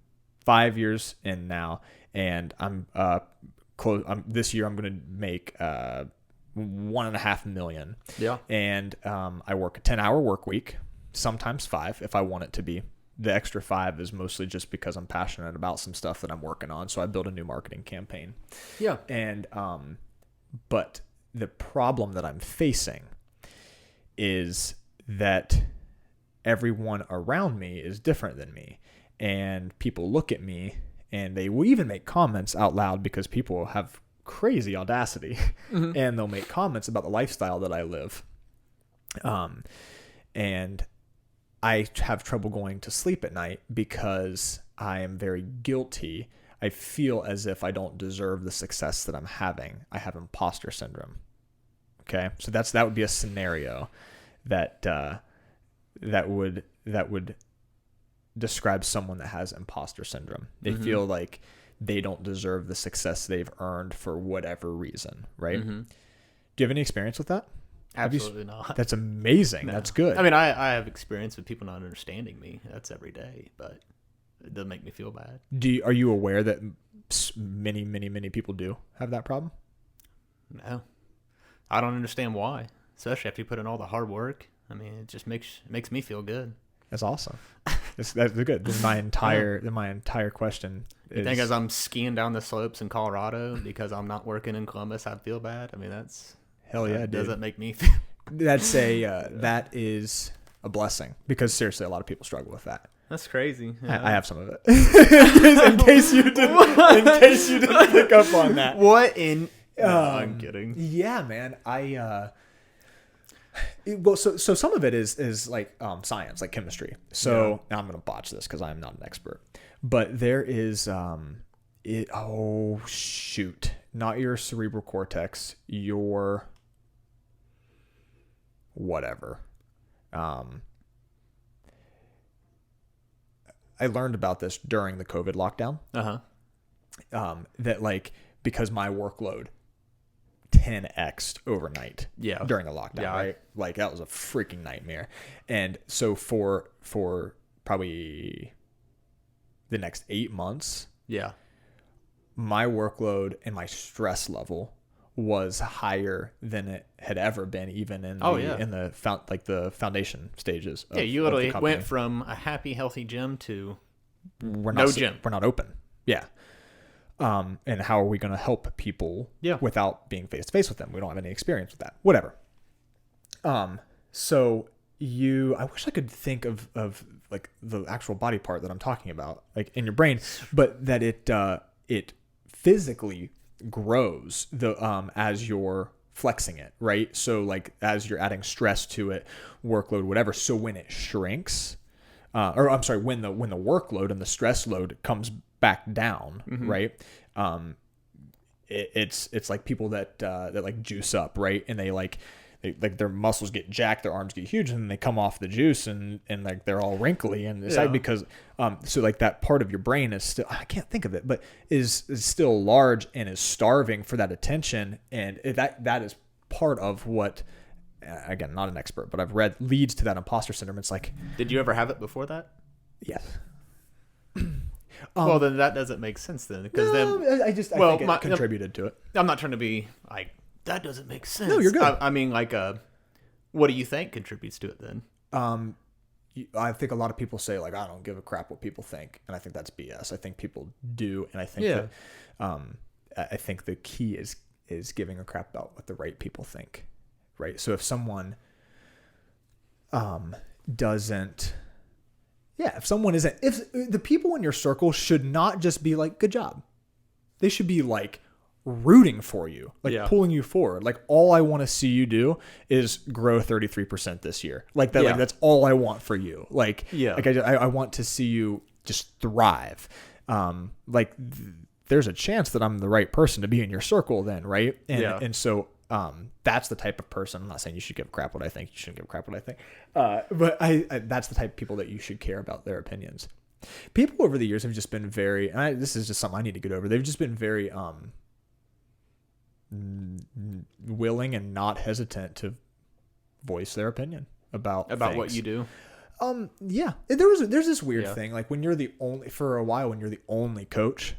5 years in now, and I'm close. This year I'm going to make $1.5 million. Yeah. And I work a 10-hour work week, sometimes 5 if I want it to be. The extra 5 is mostly just because I'm passionate about some stuff that I'm working on. So I build a new marketing campaign. Yeah. And but the problem that I'm facing is that everyone around me is different than me. And people look at me and they will even make comments out loud because people have crazy audacity. Mm-hmm. And they'll make comments about the lifestyle that I live. And I have trouble going to sleep at night because I am very guilty. I feel as if I don't deserve the success that I'm having. I have imposter syndrome. Okay, so that would be a scenario that would describe someone that has imposter syndrome. They mm-hmm. feel like they don't deserve the success they've earned for whatever reason, right? Mm-hmm. Do you have any experience with that? Absolutely not. That's amazing. No. That's good. I mean, I have experience with people not understanding me. That's every day, but it doesn't make me feel bad. Are you aware that many people do have that problem? No. I don't understand why, especially after you put in all the hard work. I mean, it just makes me feel good. That's awesome. That's good. My entire question is... You think as I'm skiing down the slopes in Colorado because I'm not working in Columbus, I'd feel bad? I mean, that's... Hell yeah, dude. Doesn't make me feel... That is a blessing because seriously, a lot of people struggle with that. That's crazy. Yeah. I have some of it. in case you didn't pick up on that. What in... No, I'm kidding. Yeah, man. So some of it is like science, like chemistry. So yeah. I'm going to botch this because I'm not an expert. But there is oh shoot, not your cerebral cortex, your whatever. I learned about this during the COVID lockdown. That like because my workload 10x'd overnight during the lockdown, right? Like that was a freaking nightmare. And so for probably the next 8 months, my workload and my stress level was higher than it had ever been, even in the foundation stages. You literally went from a happy, healthy gym to gym. We're not open. Yeah. And how are we going to help people without being face to face with them? We don't have any experience with that. Whatever. So I wish I could think of like the actual body part that I'm talking about, like in your brain, but that it physically grows as you're flexing it, right? So like as you're adding stress to it, workload, whatever. So when it shrinks, when the workload and the stress load comes back down, mm-hmm. right? It's like people that like juice up, right? And they their muscles get jacked, their arms get huge, and then they come off the juice and like they're all wrinkly, and it's like because so like that part of your brain is still, I can't think of it, but is still large and is starving for that attention, and that is part of what, again, not an expert, but I've read leads to that imposter syndrome. It's like, did you ever have it before that? Yes. Well, then that doesn't make sense then, because I think it contributed to it. I'm not trying to be like, that doesn't make sense. No, you're good. I mean, like What do you think contributes to it then? I think a lot of people say like, I don't give a crap what people think. And I think that's BS. I think people do. And I think that, I think the key is giving a crap about what the right people think. Right. So if someone, doesn't, if someone isn't, if the people in your circle should not just be like, good job. They should be like rooting for you, like pulling you forward. Like, all I want to see you do is grow 33% this year. Like that, like that's all I want for you. Like, I want to see you just thrive. There's a chance that I'm the right person to be in your circle then. Right. And so, that's the type of person. I'm not saying you should give a crap what I think. You shouldn't give a crap what I think. But that's the type of people that you should care about their opinions. People over the years have just been very, this is just something I need to get over. They've just been very, willing and not hesitant to voice their opinion about things. What you do. There's this weird thing, like when you're the only coach,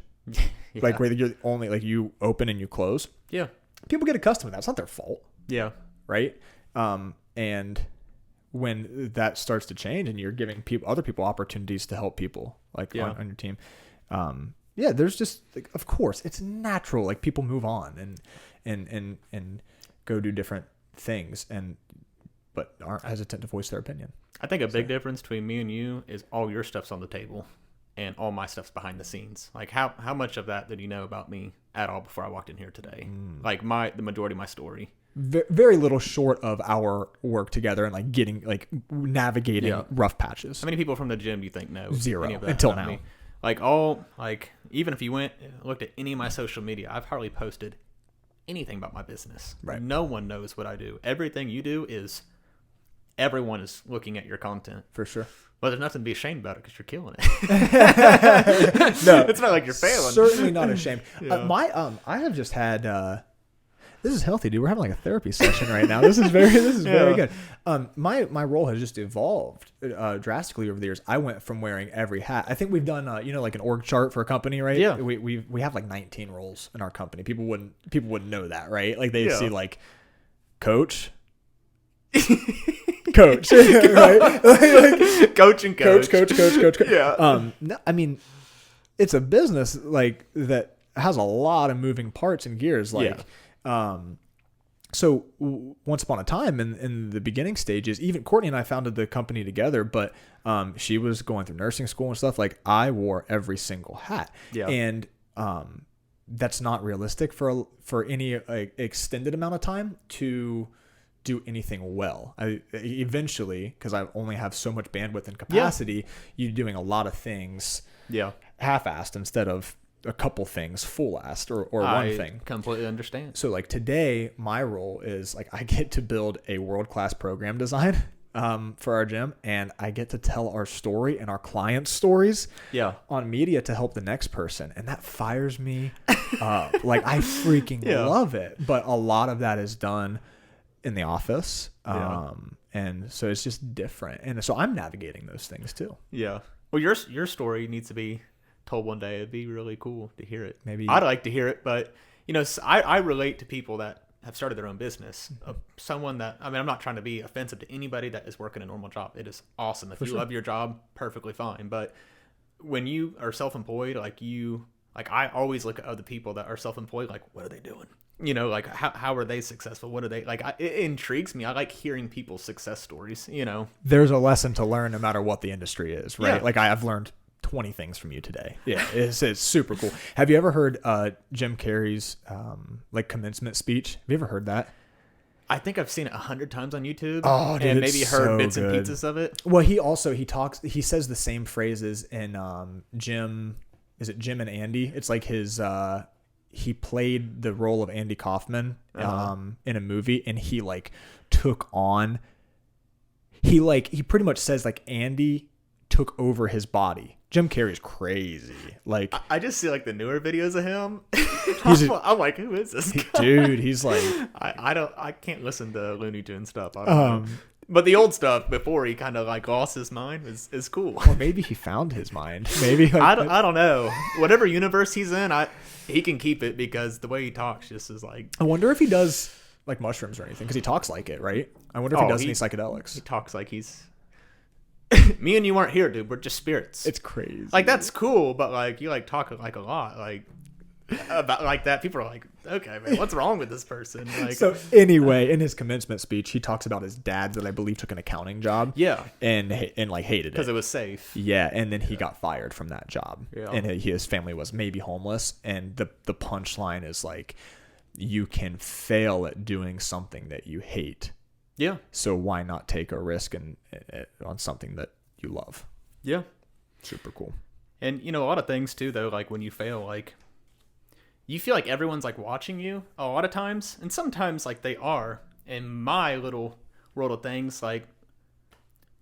like where you're the only, like you open and you close. Yeah. People get accustomed to that. It's not their fault. Yeah. Right. And when that starts to change and you're giving other people opportunities to help people like on your team, there's just like, of course it's natural. Like people move on and go do different things but aren't hesitant to voice their opinion. I think a big difference between me and you is all your stuff's on the table and all my stuff's behind the scenes. Like how much of that did you know about me at all before I walked in here today? Like the majority of my story. Very little short of our work together and like getting like navigating rough patches. How many people from the gym do you think know? Zero until now. Me? Even if you looked at any of my social media, I've hardly posted anything about my business. Right. No one knows what I do. Everything you do everyone is looking at your content. For sure. Well, there's nothing to be ashamed about it because you're killing it. No, it's not like you're failing. Certainly not ashamed. I have just had. This is healthy, dude. We're having like a therapy session right now. This is very good. My role has just evolved drastically over the years. I went from wearing every hat. I think we've done like an org chart for a company, right? Yeah. We have like 19 roles in our company. People wouldn't know that, right? Like they see like coach. Coach, right? Coach and coach. Coach. Yeah. No, I mean, it's a business like that has a lot of moving parts and gears. Like, so once upon a time in the beginning stages, even Courtney and I founded the company together, but she was going through nursing school and stuff. Like I wore every single hat, and that's not realistic for any extended amount of time to do anything well. Eventually, because I only have so much bandwidth and capacity, you're doing a lot of things half-assed instead of a couple things full-assed or one thing. I completely understand. So like today, my role is like I get to build a world-class program design for our gym, and I get to tell our story and our clients' stories on media to help the next person, and that fires me up. Like I freaking love it. But a lot of that is done in the office. And so it's just different. And so I'm navigating those things too. Yeah. Well, your story needs to be told one day. It'd be really cool to hear it. Maybe I'd like to hear it, but I relate to people that have started their own business. Someone that, I'm not trying to be offensive to anybody that is working a normal job. It is awesome. If you love your job, perfectly fine. But when you are self-employed, I always look at other people that are self-employed, like, what are they doing? Like how are they successful? What are they like? It intrigues me. I like hearing people's success stories. There's a lesson to learn no matter what the industry is, right? Like I've learned 20 things from you today. Yeah, it's super cool. Have you ever heard Jim Carrey's like commencement speech? Have you ever heard that? I think I've seen it 100 times on YouTube. Oh, dude, and maybe heard bits and pieces of it. Well, he says the same phrases in Jim. Is it Jim and Andy? It's like his. He played the role of Andy Kaufman in a movie, and he like took on. He pretty much says like Andy took over his body. Jim Carrey's crazy. Like I just see like the newer videos of him. I'm like, who is this guy? Dude? He's like, I can't listen to Looney Tunes stuff. But the old stuff before he kind of like lost his mind is cool. Or maybe he found his mind. Maybe I don't know. Whatever universe he's in, he can keep it because the way he talks just is like. I wonder if he does like mushrooms or anything because he talks like it, right? I wonder if he does any psychedelics. He talks like he's. Me and you aren't here, dude. We're just spirits. It's crazy. Like that's cool, but like you like talk like a lot, like about like that. People are like, okay, man, what's wrong with this person? Like, so anyway, in his commencement speech, he talks about his dad that I believe took an accounting job. Yeah, and like hated it because it was safe. Yeah, and then he got fired from that job. Yeah, and his family was maybe homeless. And the punchline is like, you can fail at doing something that you hate. Yeah. So why not take a risk on something that you love? Yeah. Super cool. And you know, a lot of things too, though, like when you fail, like you feel like everyone's like watching you a lot of times, and sometimes like they are. In my little world of things, like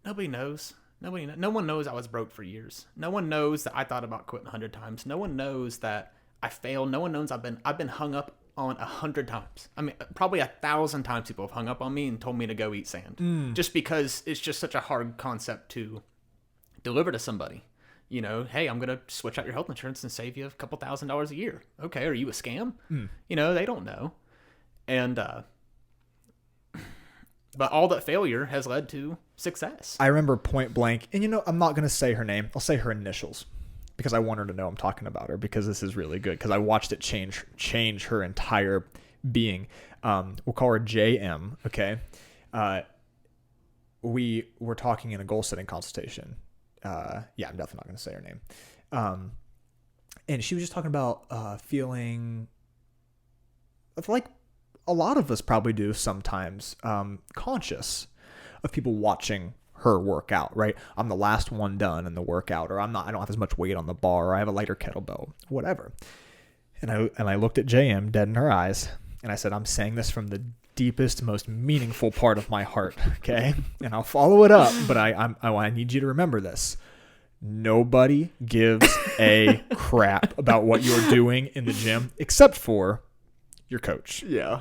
nobody knows. No one knows I was broke for years. No one knows that I thought about quitting 100 times. No one knows that I failed. No one knows I've been hung up on 100 times. I mean, probably 1,000 times people have hung up on me and told me to go eat sand. Just because it's just such a hard concept to deliver to somebody. You know, hey, I'm going to switch out your health insurance and save you a couple $1,000s a year. Okay, are you a scam? You know, they don't know. And, but all that failure has led to success. I remember point blank, and you know, I'm not going to say her name. I'll say her initials. Because I want her to know I'm talking about her, because this is really good. Because I watched it change her entire being. We'll call her JM. Okay. We were talking in a goal setting consultation. I'm definitely not going to say her name. And she was just talking about feeling like a lot of us probably do sometimes, conscious of people watching her workout, right? I'm the last one done in the workout, or I don't have as much weight on the bar, or I have a lighter kettlebell, whatever. And I looked at JM dead in her eyes, and I said, I'm saying this from the deepest, most meaningful part of my heart, okay? And I'll follow it up, but I need you to remember this. Nobody gives a crap about what you're doing in the gym except for your coach. Yeah.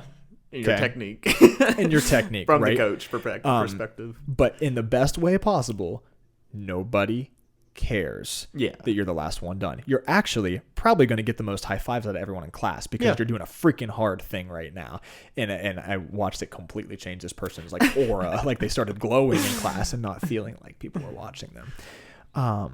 And your technique. And your technique, from right? the coach perspective. But in the best way possible, nobody cares that you're the last one done. You're actually probably going to get the most high fives out of everyone in class because you're doing a freaking hard thing right now. And I watched it completely change this person's like aura. Like they started glowing in class and not feeling like people were watching them. I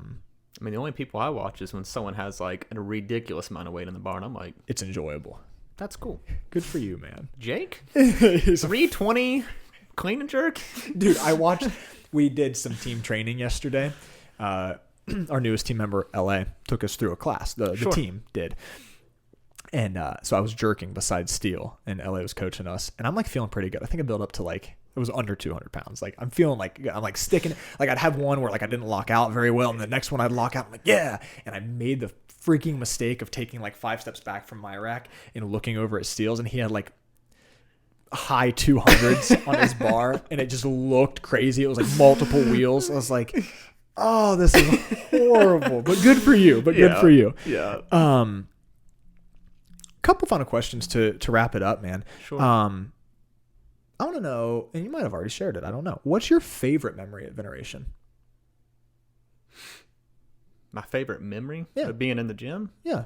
mean, the only people I watch is when someone has like a ridiculous amount of weight in the bar, and I'm like, it's enjoyable. That's cool. Good for you, man. Jake? 320 clean and jerk? Dude, we did some team training yesterday. Our newest team member, LA, took us through a class. The team did. And so I was jerking beside Steele, and LA was coaching us. And I'm like feeling pretty good. I think I built up to like, it was under 200 pounds. Like I'm feeling like, I'm like sticking. Like I'd have one where like I didn't lock out very well. And the next one I'd lock out. I'm like, yeah. And I made the freaking mistake of taking like 5 steps back from my rack and looking over at Steele's, and he had like high 200s on his bar, and it just looked crazy. It was like multiple wheels. I was like, oh, this is horrible, but good for you. Good for you. Yeah. Couple final questions to wrap it up, man. Sure. I want to know, and you might have already shared it, I don't know. What's your favorite memory at Veneration? My favorite memory of being in the gym? Yeah.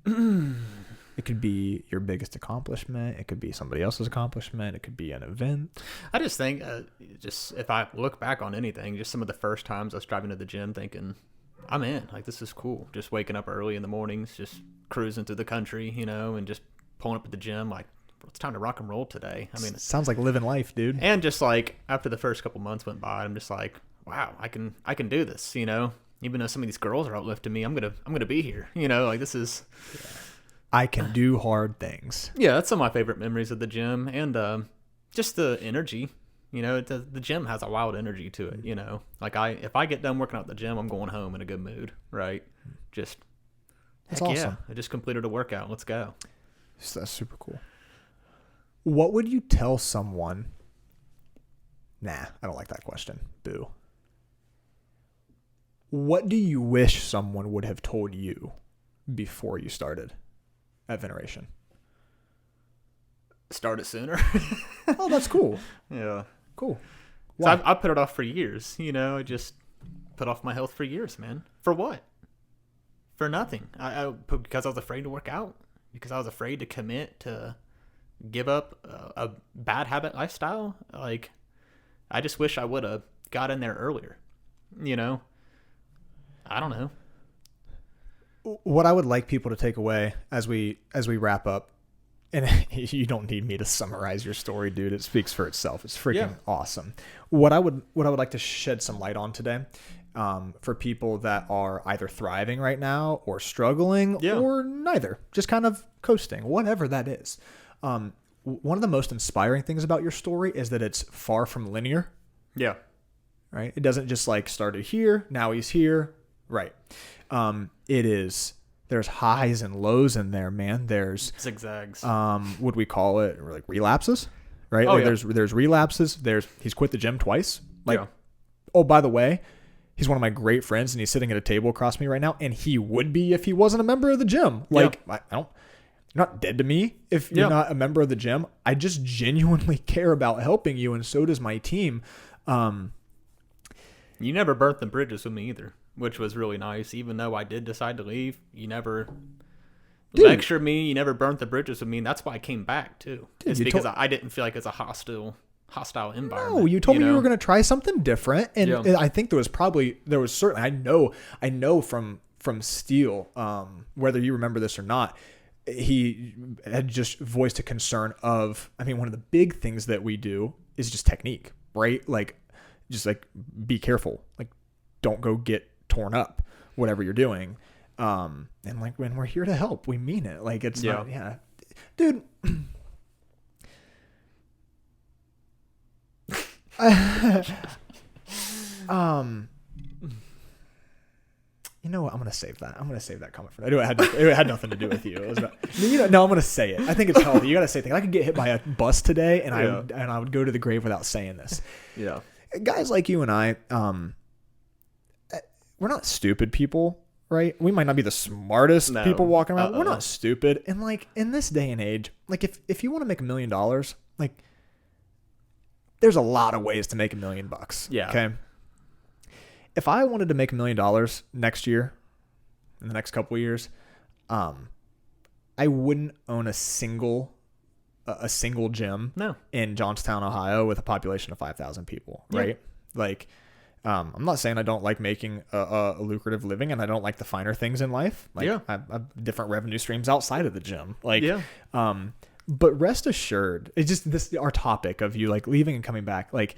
It could be your biggest accomplishment. It could be somebody else's accomplishment. It could be an event. I just think, just if I look back on anything, just some of the first times I was driving to the gym thinking, I'm in. Like, this is cool. Just waking up early in the mornings, just cruising through the country, you know, and just pulling up at the gym like, it's time to rock and roll today. I mean, it sounds like living life, dude. And just like after the first couple months went by, I'm just like, wow, I can do this, you know. Even though some of these girls are uplifting me, I'm gonna be here, you know. Like this is, I can do hard things. Yeah, that's some of my favorite memories of the gym, and just the energy. You know, the gym has a wild energy to it. You know, like if I get done working out at the gym, I'm going home in a good mood, right? Just that's awesome. Yeah, I just completed a workout. Let's go. That's super cool. What would you tell someone? Nah, I don't like that question. Boo. What do you wish someone would have told you before you started at Veneration? Start it sooner. Oh, that's cool. Yeah. Cool. So I put it off for years. You know, I just put off my health for years, man. For what? for nothing. Because I was afraid to work out, because I was afraid to commit to give up a bad habit lifestyle. Like, I just wish I would have got in there earlier. I don't know. What I would like people to take away as we wrap up, and you don't need me to summarize your story, dude. It speaks for itself. It's freaking awesome. What I would like to shed some light on today, for people that are either thriving right now or struggling or neither, just kind of coasting, whatever that is. One of the most inspiring things about your story is that it's far from linear. Yeah. Right. It doesn't just like started here, now he's here. Right. It is, there's highs and lows in there, man. There's zigzags. Would we call it like relapses? Right. Oh, like yeah. There's relapses. He's quit the gym twice. Oh, by the way, he's one of my great friends and he's sitting at a table across me right now. And he would be if he wasn't a member of the gym. Like, I don't, you're not dead to me if you're not a member of the gym. I just genuinely care about helping you. And so does my team. You never burnt the bridges with me either, which was really nice. Even though I did decide to leave, you never lectured me. You never burnt the bridges with me. And that's why I came back too. It's because I didn't feel like it's a hostile environment. No, you told me you were going to try something different. And I think there was certainly, I know from Steele, whether you remember this or not, he had just voiced a concern of, one of the big things that we do is just technique, right? Like, just like, be careful. Like, don't go get torn up, whatever you're doing. And like, when we're here to help, we mean it. Like, it's not, dude. You know what? I'm gonna save that. I'm gonna save that comment for that. It had nothing to do with you. It was about, no, I'm gonna say it. I think it's healthy. You gotta say things. I could get hit by a bus today, and I would go to the grave without saying this. Yeah. Guys like you and I, we're not stupid people, right? We might not be the smartest people walking around. We're not stupid. And like, in this day and age, like, if you want to make $1 million, like, there's a lot of ways to make $1 million. Yeah. Okay. If I wanted to make $1 million next year, in the next couple of years, I wouldn't own a single gym in Johnstown, Ohio, with a population of 5,000 people. Right. Like, I'm not saying I don't like making a lucrative living and I don't like the finer things in life. Like, I have different revenue streams outside of the gym. Like, but rest assured, it's just our topic of you like leaving and coming back. Like,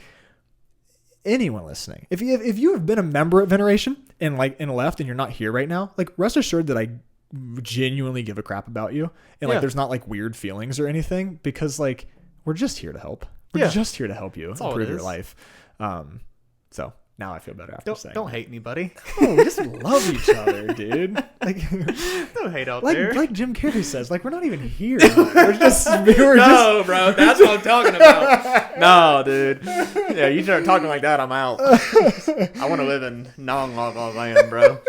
anyone listening, if you have been a member at Veneration and left and you're not here right now, like, rest assured that I genuinely give a crap about you. And like, there's not like weird feelings or anything, because like, we're just here to help. We're just here to help you improve your life. So now I feel better after saying Don't hate me, buddy. Oh, we just love each other, dude. Like, don't hate out there. Like Jim Carrey says, like, we're not even here. Bro, that's what I'm talking about. No, dude. Yeah, you start talking like that, I'm out. I want to live in non-log land, bro.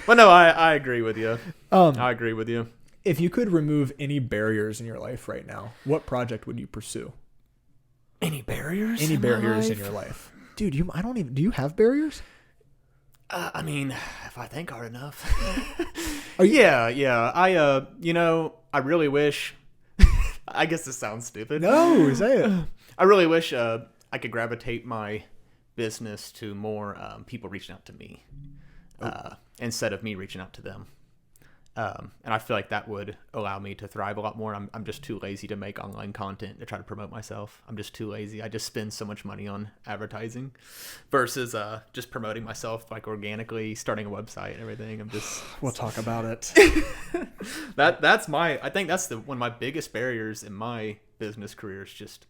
But no, I agree with you. I agree with you. If you could remove any barriers in your life right now, what project would you pursue? Any barriers? Any barriers in your life? Dude, do you have barriers? If I think hard enough. Yeah. I really wish, I guess this sounds stupid. No, say it. I really wish I could gravitate my business to more people reaching out to me instead of me reaching out to them. And I feel like that would allow me to thrive a lot more. I'm just too lazy to make online content to try to promote myself. I'm just too lazy. I just spend so much money on advertising versus just promoting myself like organically, starting a website and everything. We'll talk about it. I think that's one of my biggest barriers in my business career is just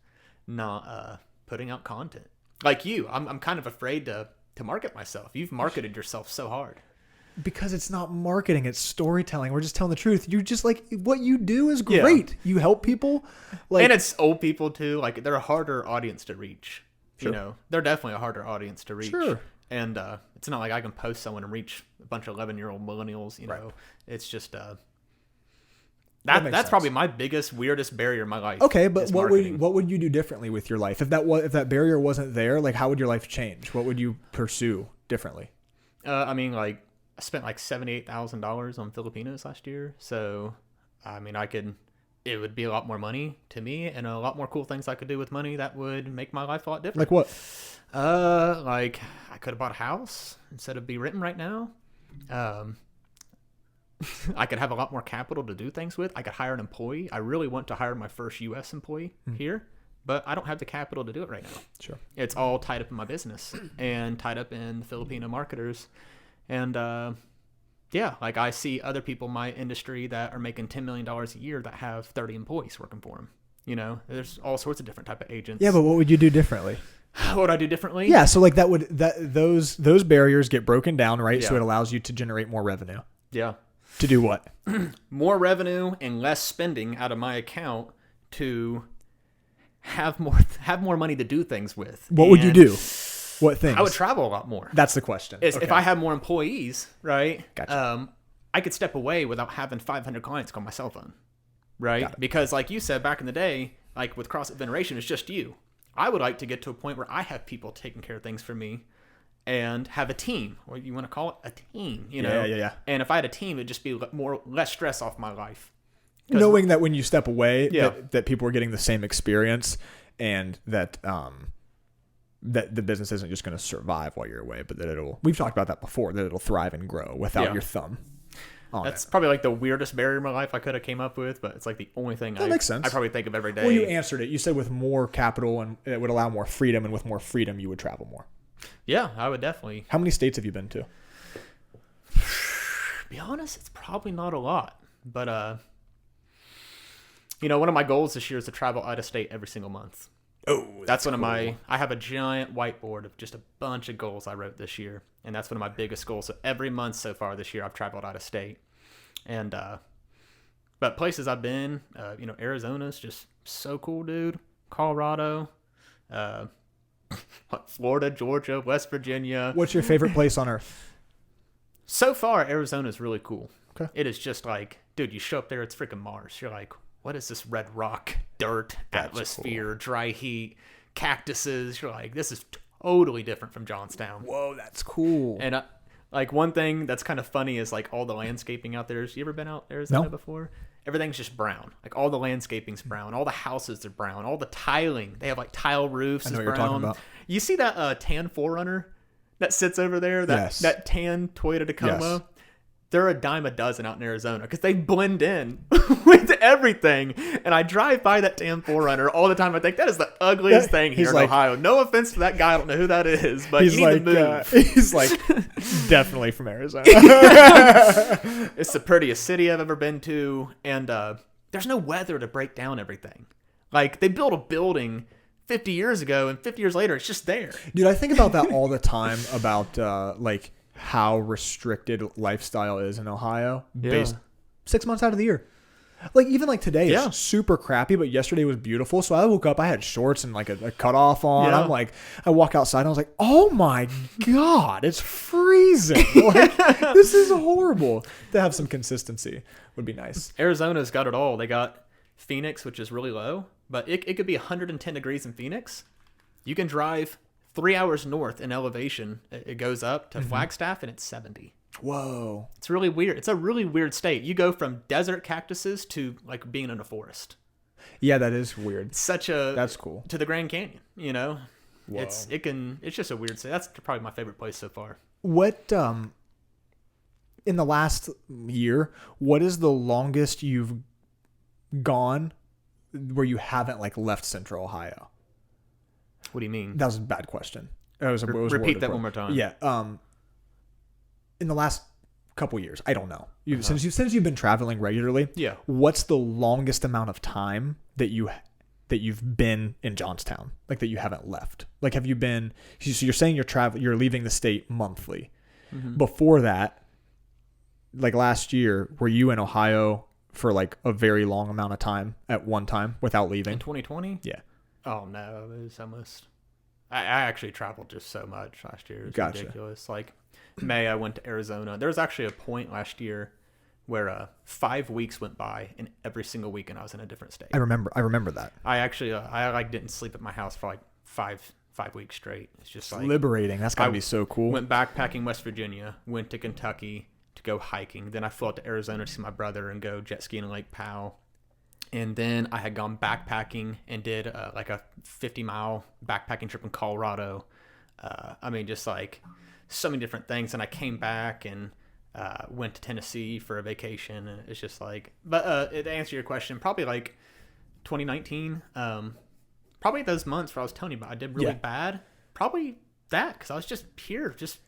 not putting out content. Like you, I'm kind of afraid to market myself. You've marketed yourself so hard. Because it's not marketing, it's storytelling. We're just telling the truth. You just like what you do is great. You help people, like, and it's old people too. Like, they're a harder audience to reach. Sure. They're definitely a harder audience to reach. Sure. And it's not like I can post someone and reach a bunch of 11-year-old millennials. It's just that's probably my biggest weirdest barrier in my life. Okay, but what would you do differently with your life if that barrier wasn't there? Like, how would your life change? What would you pursue differently? I spent like $78,000 on Filipinos last year. So, I mean, it would be a lot more money to me and a lot more cool things I could do with money that would make my life a lot different. Like what? Like I could have bought a house instead of be written right now. I could have a lot more capital to do things with. I could hire an employee. I really want to hire my first U.S. employee here, but I don't have the capital to do it right now. Sure. It's all tied up in my business and tied up in Filipino marketers. And, yeah, like I see other people in my industry that are making $10 million a year that have 30 employees working for them. You know, there's all sorts of different type of agents. Yeah, but what would you do differently? What would I do differently? Yeah, so like those barriers get broken down, right? Yeah. So it allows you to generate more revenue. Yeah. To do what? More revenue and less spending out of my account to have more money to do things with. What would you do? What things? I would travel a lot more. That's the question. If I had more employees, right? Gotcha. I could step away without having 500 clients call my cell phone, right? Because like you said back in the day, like with CrossFit Veneration, it's just you. I would like to get to a point where I have people taking care of things for me and have a team, or you want to call it a team, you know? Yeah. And if I had a team, it'd just be less stress off my life. Knowing that when you step away, Yeah. that people are getting the same experience, and that that the business isn't just going to survive while you're away, but that we've talked about that before, that it'll thrive and grow without your thumb on That's it. probably like the weirdest barrier in my life I could have came up with, but it's like the only thing That makes sense. I probably think of every day. Well, you answered it. You said with more capital, and it would allow more freedom, and with more freedom, you would travel more. Yeah, I would definitely. How many states have you been to? Be honest, it's probably not a lot, but you know, one of my goals this year is to travel out of state every single month. Oh, That's one of my. I have a giant whiteboard of just a bunch of goals I wrote this year, and that's one of my biggest goals. So every month so far this year, I've traveled out of state, and but places I've been, you know, Arizona's just so cool, dude. Colorado, Florida, Georgia, West Virginia. What's your favorite place on earth? So far, Arizona's really cool. Okay. It is just like, dude, you show up there, it's freaking Mars. You're like, what is this red rock, dirt, atmosphere, dry heat, cactuses? You're like, this is totally different from Johnstown. Whoa, that's cool. And like one thing that's kind of funny is like all the landscaping out there. You ever been out Arizona before? Everything's just brown. Like all the landscaping's brown. All the houses are brown. All the tiling, they have like tile roofs. I know is what you're brown. talking about. You see that tan 4Runner that sits over there? That tan Toyota Tacoma? Yes. They're a dime a dozen out in Arizona because they blend in with everything. And I drive by that tan 4Runner all the time. I think that is the ugliest thing here in Ohio. No offense to that guy. I don't know who that is, but you need to move. He's like definitely from Arizona. It's the prettiest city I've ever been to. And there's no weather to break down everything. Like they built a building 50 years ago, and 50 years later, it's just there. Dude, I think about that all the time, about like how restricted lifestyle is in Ohio based 6 months out of the year. Like even like today is super crappy, but yesterday was beautiful. So I woke up, I had shorts and like a cutoff on. I'm like, I walk outside and I was like, oh my God, it's freezing. Like, this is horrible. To have some consistency would be nice. Arizona's got it all. They got Phoenix, which is really low, but it could be 110 degrees in Phoenix. You can drive 3 hours north in elevation. It goes up to Flagstaff and it's 70. Whoa. It's really weird. It's a really weird state. You go from desert cactuses to like being in a forest. Yeah, that is weird. That's cool. To the Grand Canyon, you know? Whoa. It's just a weird state. That's probably my favorite place so far. What in the last year, what is the longest you've gone where you haven't like left Central Ohio? What do you mean? That was a bad question. Repeat that one more time. Yeah. In the last couple years, I don't know. Since you've been traveling regularly, what's the longest amount of time that you've been in Johnstown, like that you haven't left? Like, have you been? So you're saying you're leaving the state monthly. Mm-hmm. Before that, like last year, were you in Ohio for like a very long amount of time at one time without leaving? In 2020? Yeah. Oh no, it was almost. I actually traveled just so much last year. It was ridiculous. Like May, I went to Arizona. There was actually a point last year where 5 weeks went by, and every single weekend I was in a different state. I remember that. I actually I like didn't sleep at my house for like 5 weeks straight. It's just It's like liberating. That's gotta be so cool. Went backpacking West Virginia, went to Kentucky to go hiking. Then I flew out to Arizona to see my brother and go jet skiing in Lake Powell. And then I had gone backpacking and did like a 50-mile backpacking trip in Colorado. I mean, just like so many different things. And I came back and went to Tennessee for a vacation. And it's just like, but to answer your question, probably like 2019, probably those months where I was telling you about I did really bad. Probably that, because I was just here, just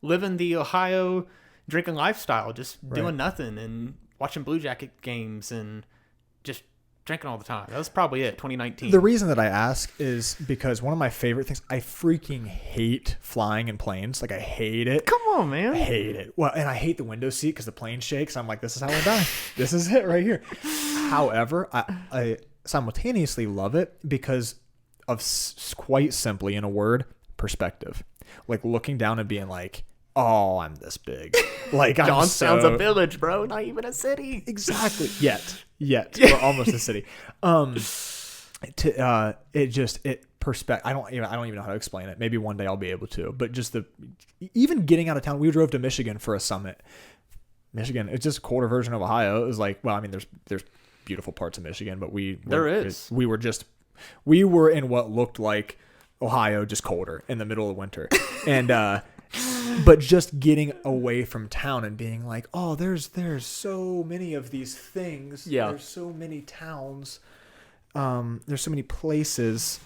living the Ohio drinking lifestyle, just doing nothing and watching Blue Jacket games and just drinking all the time. That was probably it, 2019. The reason that I ask is because one of my favorite things, I freaking hate flying in planes. Like, I hate it. Come on, man. I hate it. Well, and I hate the window seat because the plane shakes. I'm like, this is how I die. This is it right here. However, I simultaneously love it because of quite simply, in a word, perspective. Like, looking down and being like, oh, I'm this big. Like, Johnstown's a village, bro. Not even a city. Exactly. Yet. We're almost a city. I don't even know how to explain it. Maybe one day I'll be able to. But just even getting out of town, we drove to Michigan for a summit. Michigan, it's just a colder version of Ohio. It was like, well, I mean, there's beautiful parts of Michigan, but we were in what looked like Ohio, just colder in the middle of winter. And but just getting away from town and being like, oh, there's so many of these things. Yeah. There's so many towns. There's so many places.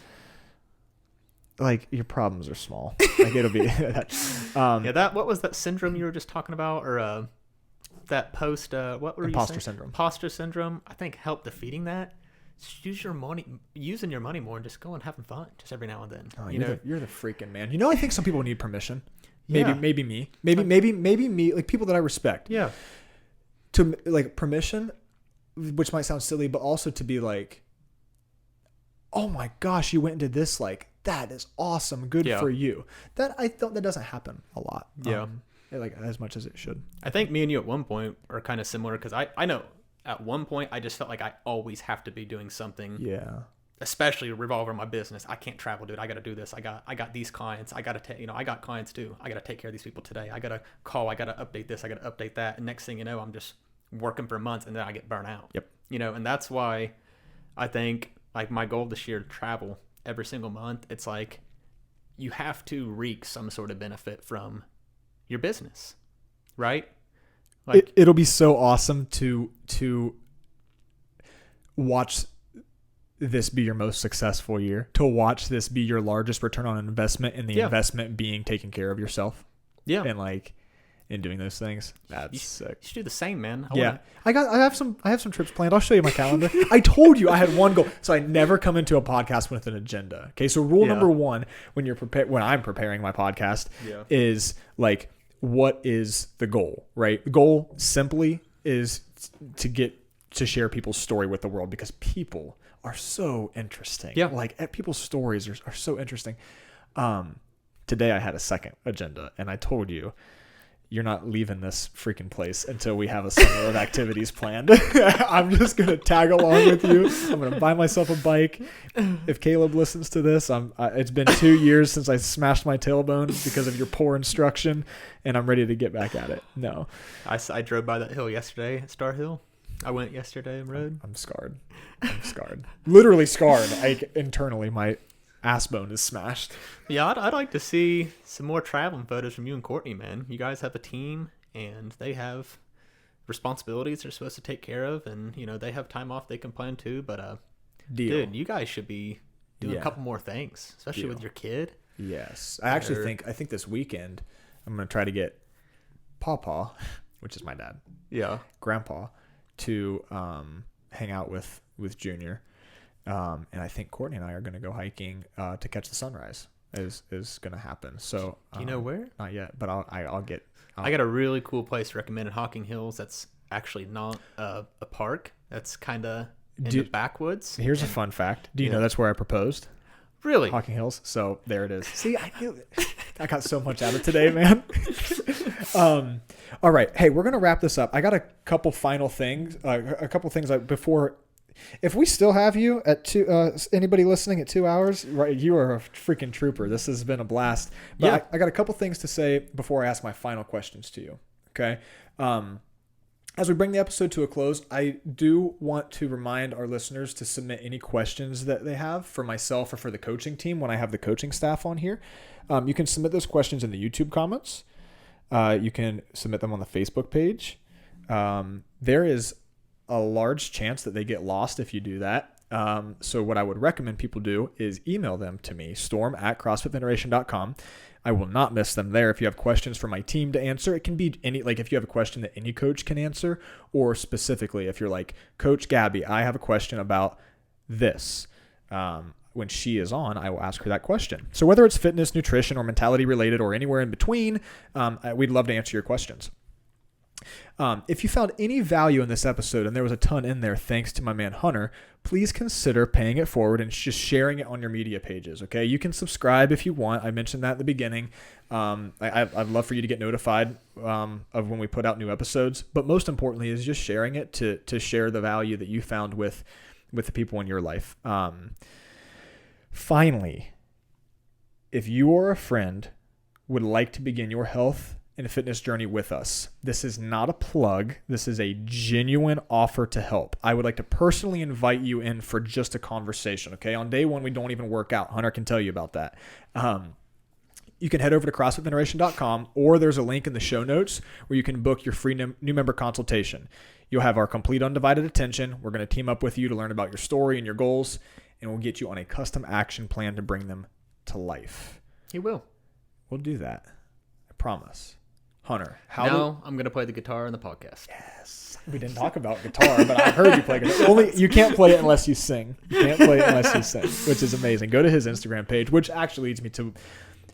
Like, your problems are small. Like, it'll be what was that syndrome you were just talking about, or that post what were imposter you saying? Syndrome. Imposter syndrome, I think, helped defeating that. Just using your money more and just going having fun just every now and then. Oh, you're the freaking man. I think some people need permission. Maybe me. Maybe me, like people that I respect. Yeah. To like permission, which might sound silly, but also to be like, oh my gosh, you went and did this, like, that is awesome. Good for you. That I thought that doesn't happen a lot. Yeah. Like as much as it should. I think me and you at one point are kind of similar, because I know at one point I just felt like I always have to be doing something. Yeah. Especially revolve around my business. I can't travel, dude. I got to do this. I got these clients. I got to take, I got clients too. I got to take care of these people today. I got to call. I got to update this. I got to update that. And next thing you know, I'm just working for months and then I get burnt out. Yep. And that's why I think like my goal this year to travel every single month. It's like you have to reap some sort of benefit from your business, right? Like it'll be so awesome to watch this be your most successful year, to watch this be your largest return on investment, and the investment being taking care of yourself. Yeah. And like in doing those things. That's sick. You should do the same, man. I have some trips planned. I'll show you my calendar. I told you I had one goal. So I never come into a podcast with an agenda. Okay. So rule number one, when I'm preparing my podcast is like, what is the goal, right? The goal simply is to share people's story with the world, because people are so interesting. Yeah. Like people's stories are so interesting. Today I had a second agenda, and I told you, you're not leaving this freaking place until we have a summer of activities planned. I'm just going to tag along with you. I'm going to buy myself a bike. If Caleb listens to this, it's been 2 years since I smashed my tailbone because of your poor instruction, and I'm ready to get back at it. No. I drove by that hill yesterday, Star Hill. I went yesterday and rode. I'm scarred. Literally scarred. Like, internally, my ass bone is smashed. Yeah, I'd like to see some more traveling photos from you and Courtney, man. You guys have a team, and they have responsibilities they're supposed to take care of, and they have time off they can plan too. But dude, you guys should be doing a couple more things, especially with your kid. Yes, I actually think this weekend I'm gonna try to get Pawpaw, which is my dad, Grandpa, to hang out with Junior. And I think Courtney and I are going to go hiking to catch the sunrise is going to happen. So do you know where? Not yet, but I'll get. I got a really cool place to recommend in Hocking Hills. That's actually not a park. That's kind of in the backwoods. Here's a fun fact. Do you know that's where I proposed? Really? Hocking Hills. So there it is. See, I knew it. I got so much out of today, man. All right. Hey, we're going to wrap this up. I got a couple final things. Before if we still have you at 2, anybody listening at 2 hours, right? You are a freaking trooper. This has been a blast. But Yeah. I got a couple things to say before I ask my final questions to you. Okay. As we bring the episode to a close, I do want to remind our listeners to submit any questions that they have for myself or for the coaching team when I have the coaching staff on here. You can submit those questions in the YouTube comments. You can submit them on the Facebook page. There is a large chance that they get lost if you do that. So what I would recommend people do is email them to me, storm@crossfitveneration.com. I will not miss them there. If you have questions for my team to answer, it can be any, like if you have a question that any coach can answer, or specifically if you're like, Coach Gabby, I have a question about this. When she is on, I will ask her that question. So whether it's fitness, nutrition, or mentality related, or anywhere in between, we'd love to answer your questions. If you found any value in this episode, and there was a ton in there thanks to my man Hunter, please consider paying it forward and just sharing it on your media pages. Okay, you can subscribe if you want. I mentioned that at the beginning. I'd love for you to get notified of when we put out new episodes, but most importantly is just sharing it to share the value that you found with the people in your life. Finally, if you or a friend would like to begin your health and fitness journey with us, this is not a plug. This is a genuine offer to help. I would like to personally invite you in for just a conversation. Okay. On day one, we don't even work out. Hunter can tell you about that. You can head over to CrossFitVeneration.com, or there's a link in the show notes where you can book your free new member consultation. You'll have our complete undivided attention. We're going to team up with you to learn about your story and your goals, and we'll get you on a custom action plan to bring them to life. He will. We'll do that. I promise. Hunter, I'm going to play the guitar in the podcast. Yes. We didn't talk about guitar, but I heard you play guitar. You can't play it unless you sing. You can't play it unless you sing, which is amazing. Go to his Instagram page, which actually leads me to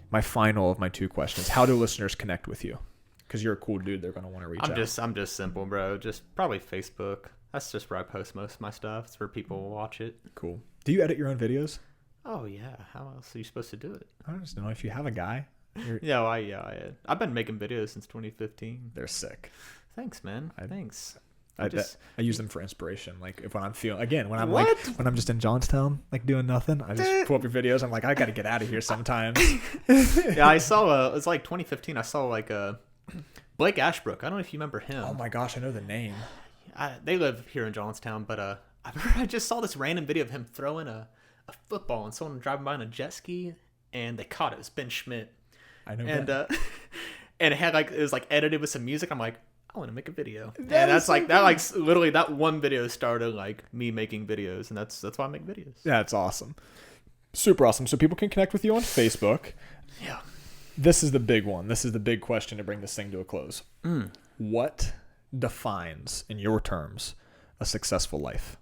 my final of my 2 questions. How do listeners connect with you? Because you're a cool dude. They're going to want to reach out. I'm just simple, bro. Just probably Facebook. That's just where I post most of my stuff. It's where people watch it. Cool. Do you edit your own videos? Oh, yeah. How else are you supposed to do it? I don't know. If you have a guy. I've been making videos since 2015. They're sick. Thanks, man. Thanks. I use them for inspiration. Like when I'm when I'm just in Johnstown, like doing nothing, I just pull up your videos. I'm like, I got to get out of here sometimes. Yeah, I saw it's like 2015. I saw like Blake Ashbrook. I don't know if you remember him. Oh my gosh, I know the name. They live here in Johnstown, but I just saw this random video of him throwing a football and someone driving by on a jet ski, and they caught it. It was Ben Schmidt. I know. And and it had it was edited with some music. I'm like, I want to make a video. Literally that one video started me making videos, and that's why I make videos. Yeah, it's awesome. Super awesome. So people can connect with you on Facebook. Yeah. This is the big one. This is the big question to bring this thing to a close. What defines, in your terms, a successful life?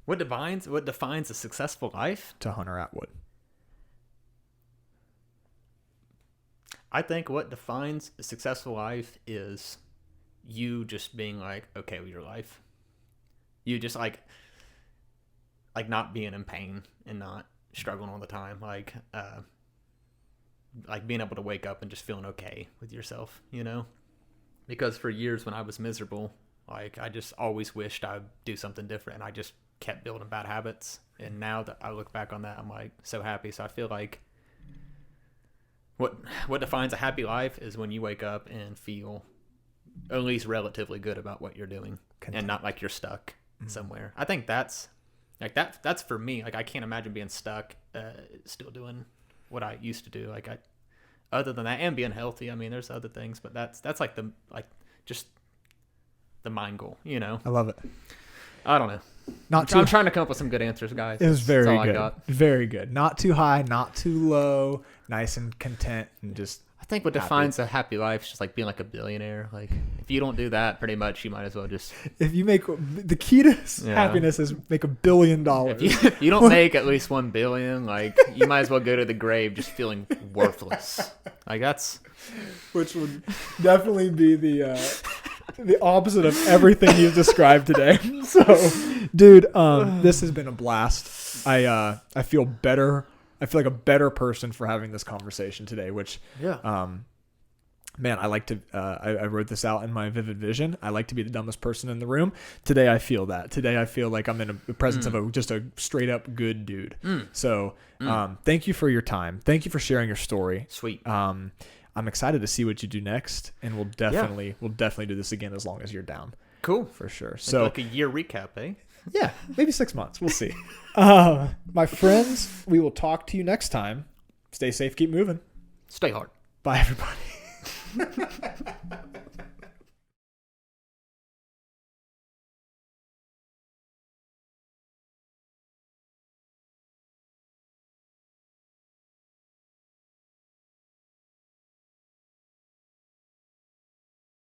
What defines a successful life? To Hunter Atwood. I think what defines a successful life is you just being okay with your life. You just not being in pain and not struggling all the time. Being able to wake up and just feeling okay with yourself, Because for years when I was miserable, I just always wished I'd do something different, and I just kept building bad habits. And now that I look back on that, I'm so happy. So I feel like what defines a happy life is when you wake up and feel at least relatively good about what you're doing, and not like you're stuck somewhere. I think that's for me. I can't imagine being stuck, still doing what I used to do. Other than that, and being healthy. I mean, there's other things, but that's just the mind goal. I love it. I don't know. I'm trying to come up with some good answers, guys. It was very good. Very good. Not too high, not too low. Nice and content, and just. I think what defines a happy life is just being a billionaire. If you don't do that, pretty much you might as well just. If you make the key to happiness is make $1 billion. If you don't make at least $1 billion, you might as well go to the grave just feeling worthless. That's. Which would definitely be the opposite of everything you've described today. So, dude, this has been a blast. I feel better. I feel like a better person for having this conversation today, which man, I like to, I wrote this out in my vivid vision. I like to be the dumbest person in the room. Today I feel that. Today I feel like I'm in the presence of just a straight up good dude. So thank you for your time. Thank you for sharing your story. Sweet. I'm excited to see what you do next, and we'll definitely do this again as long as you're down. Cool. For sure. Maybe So like a year recap, eh? yeah, maybe 6 months. We'll see. My friends, we will talk to you next time. Stay safe. Keep moving. Stay hard. Bye, everybody.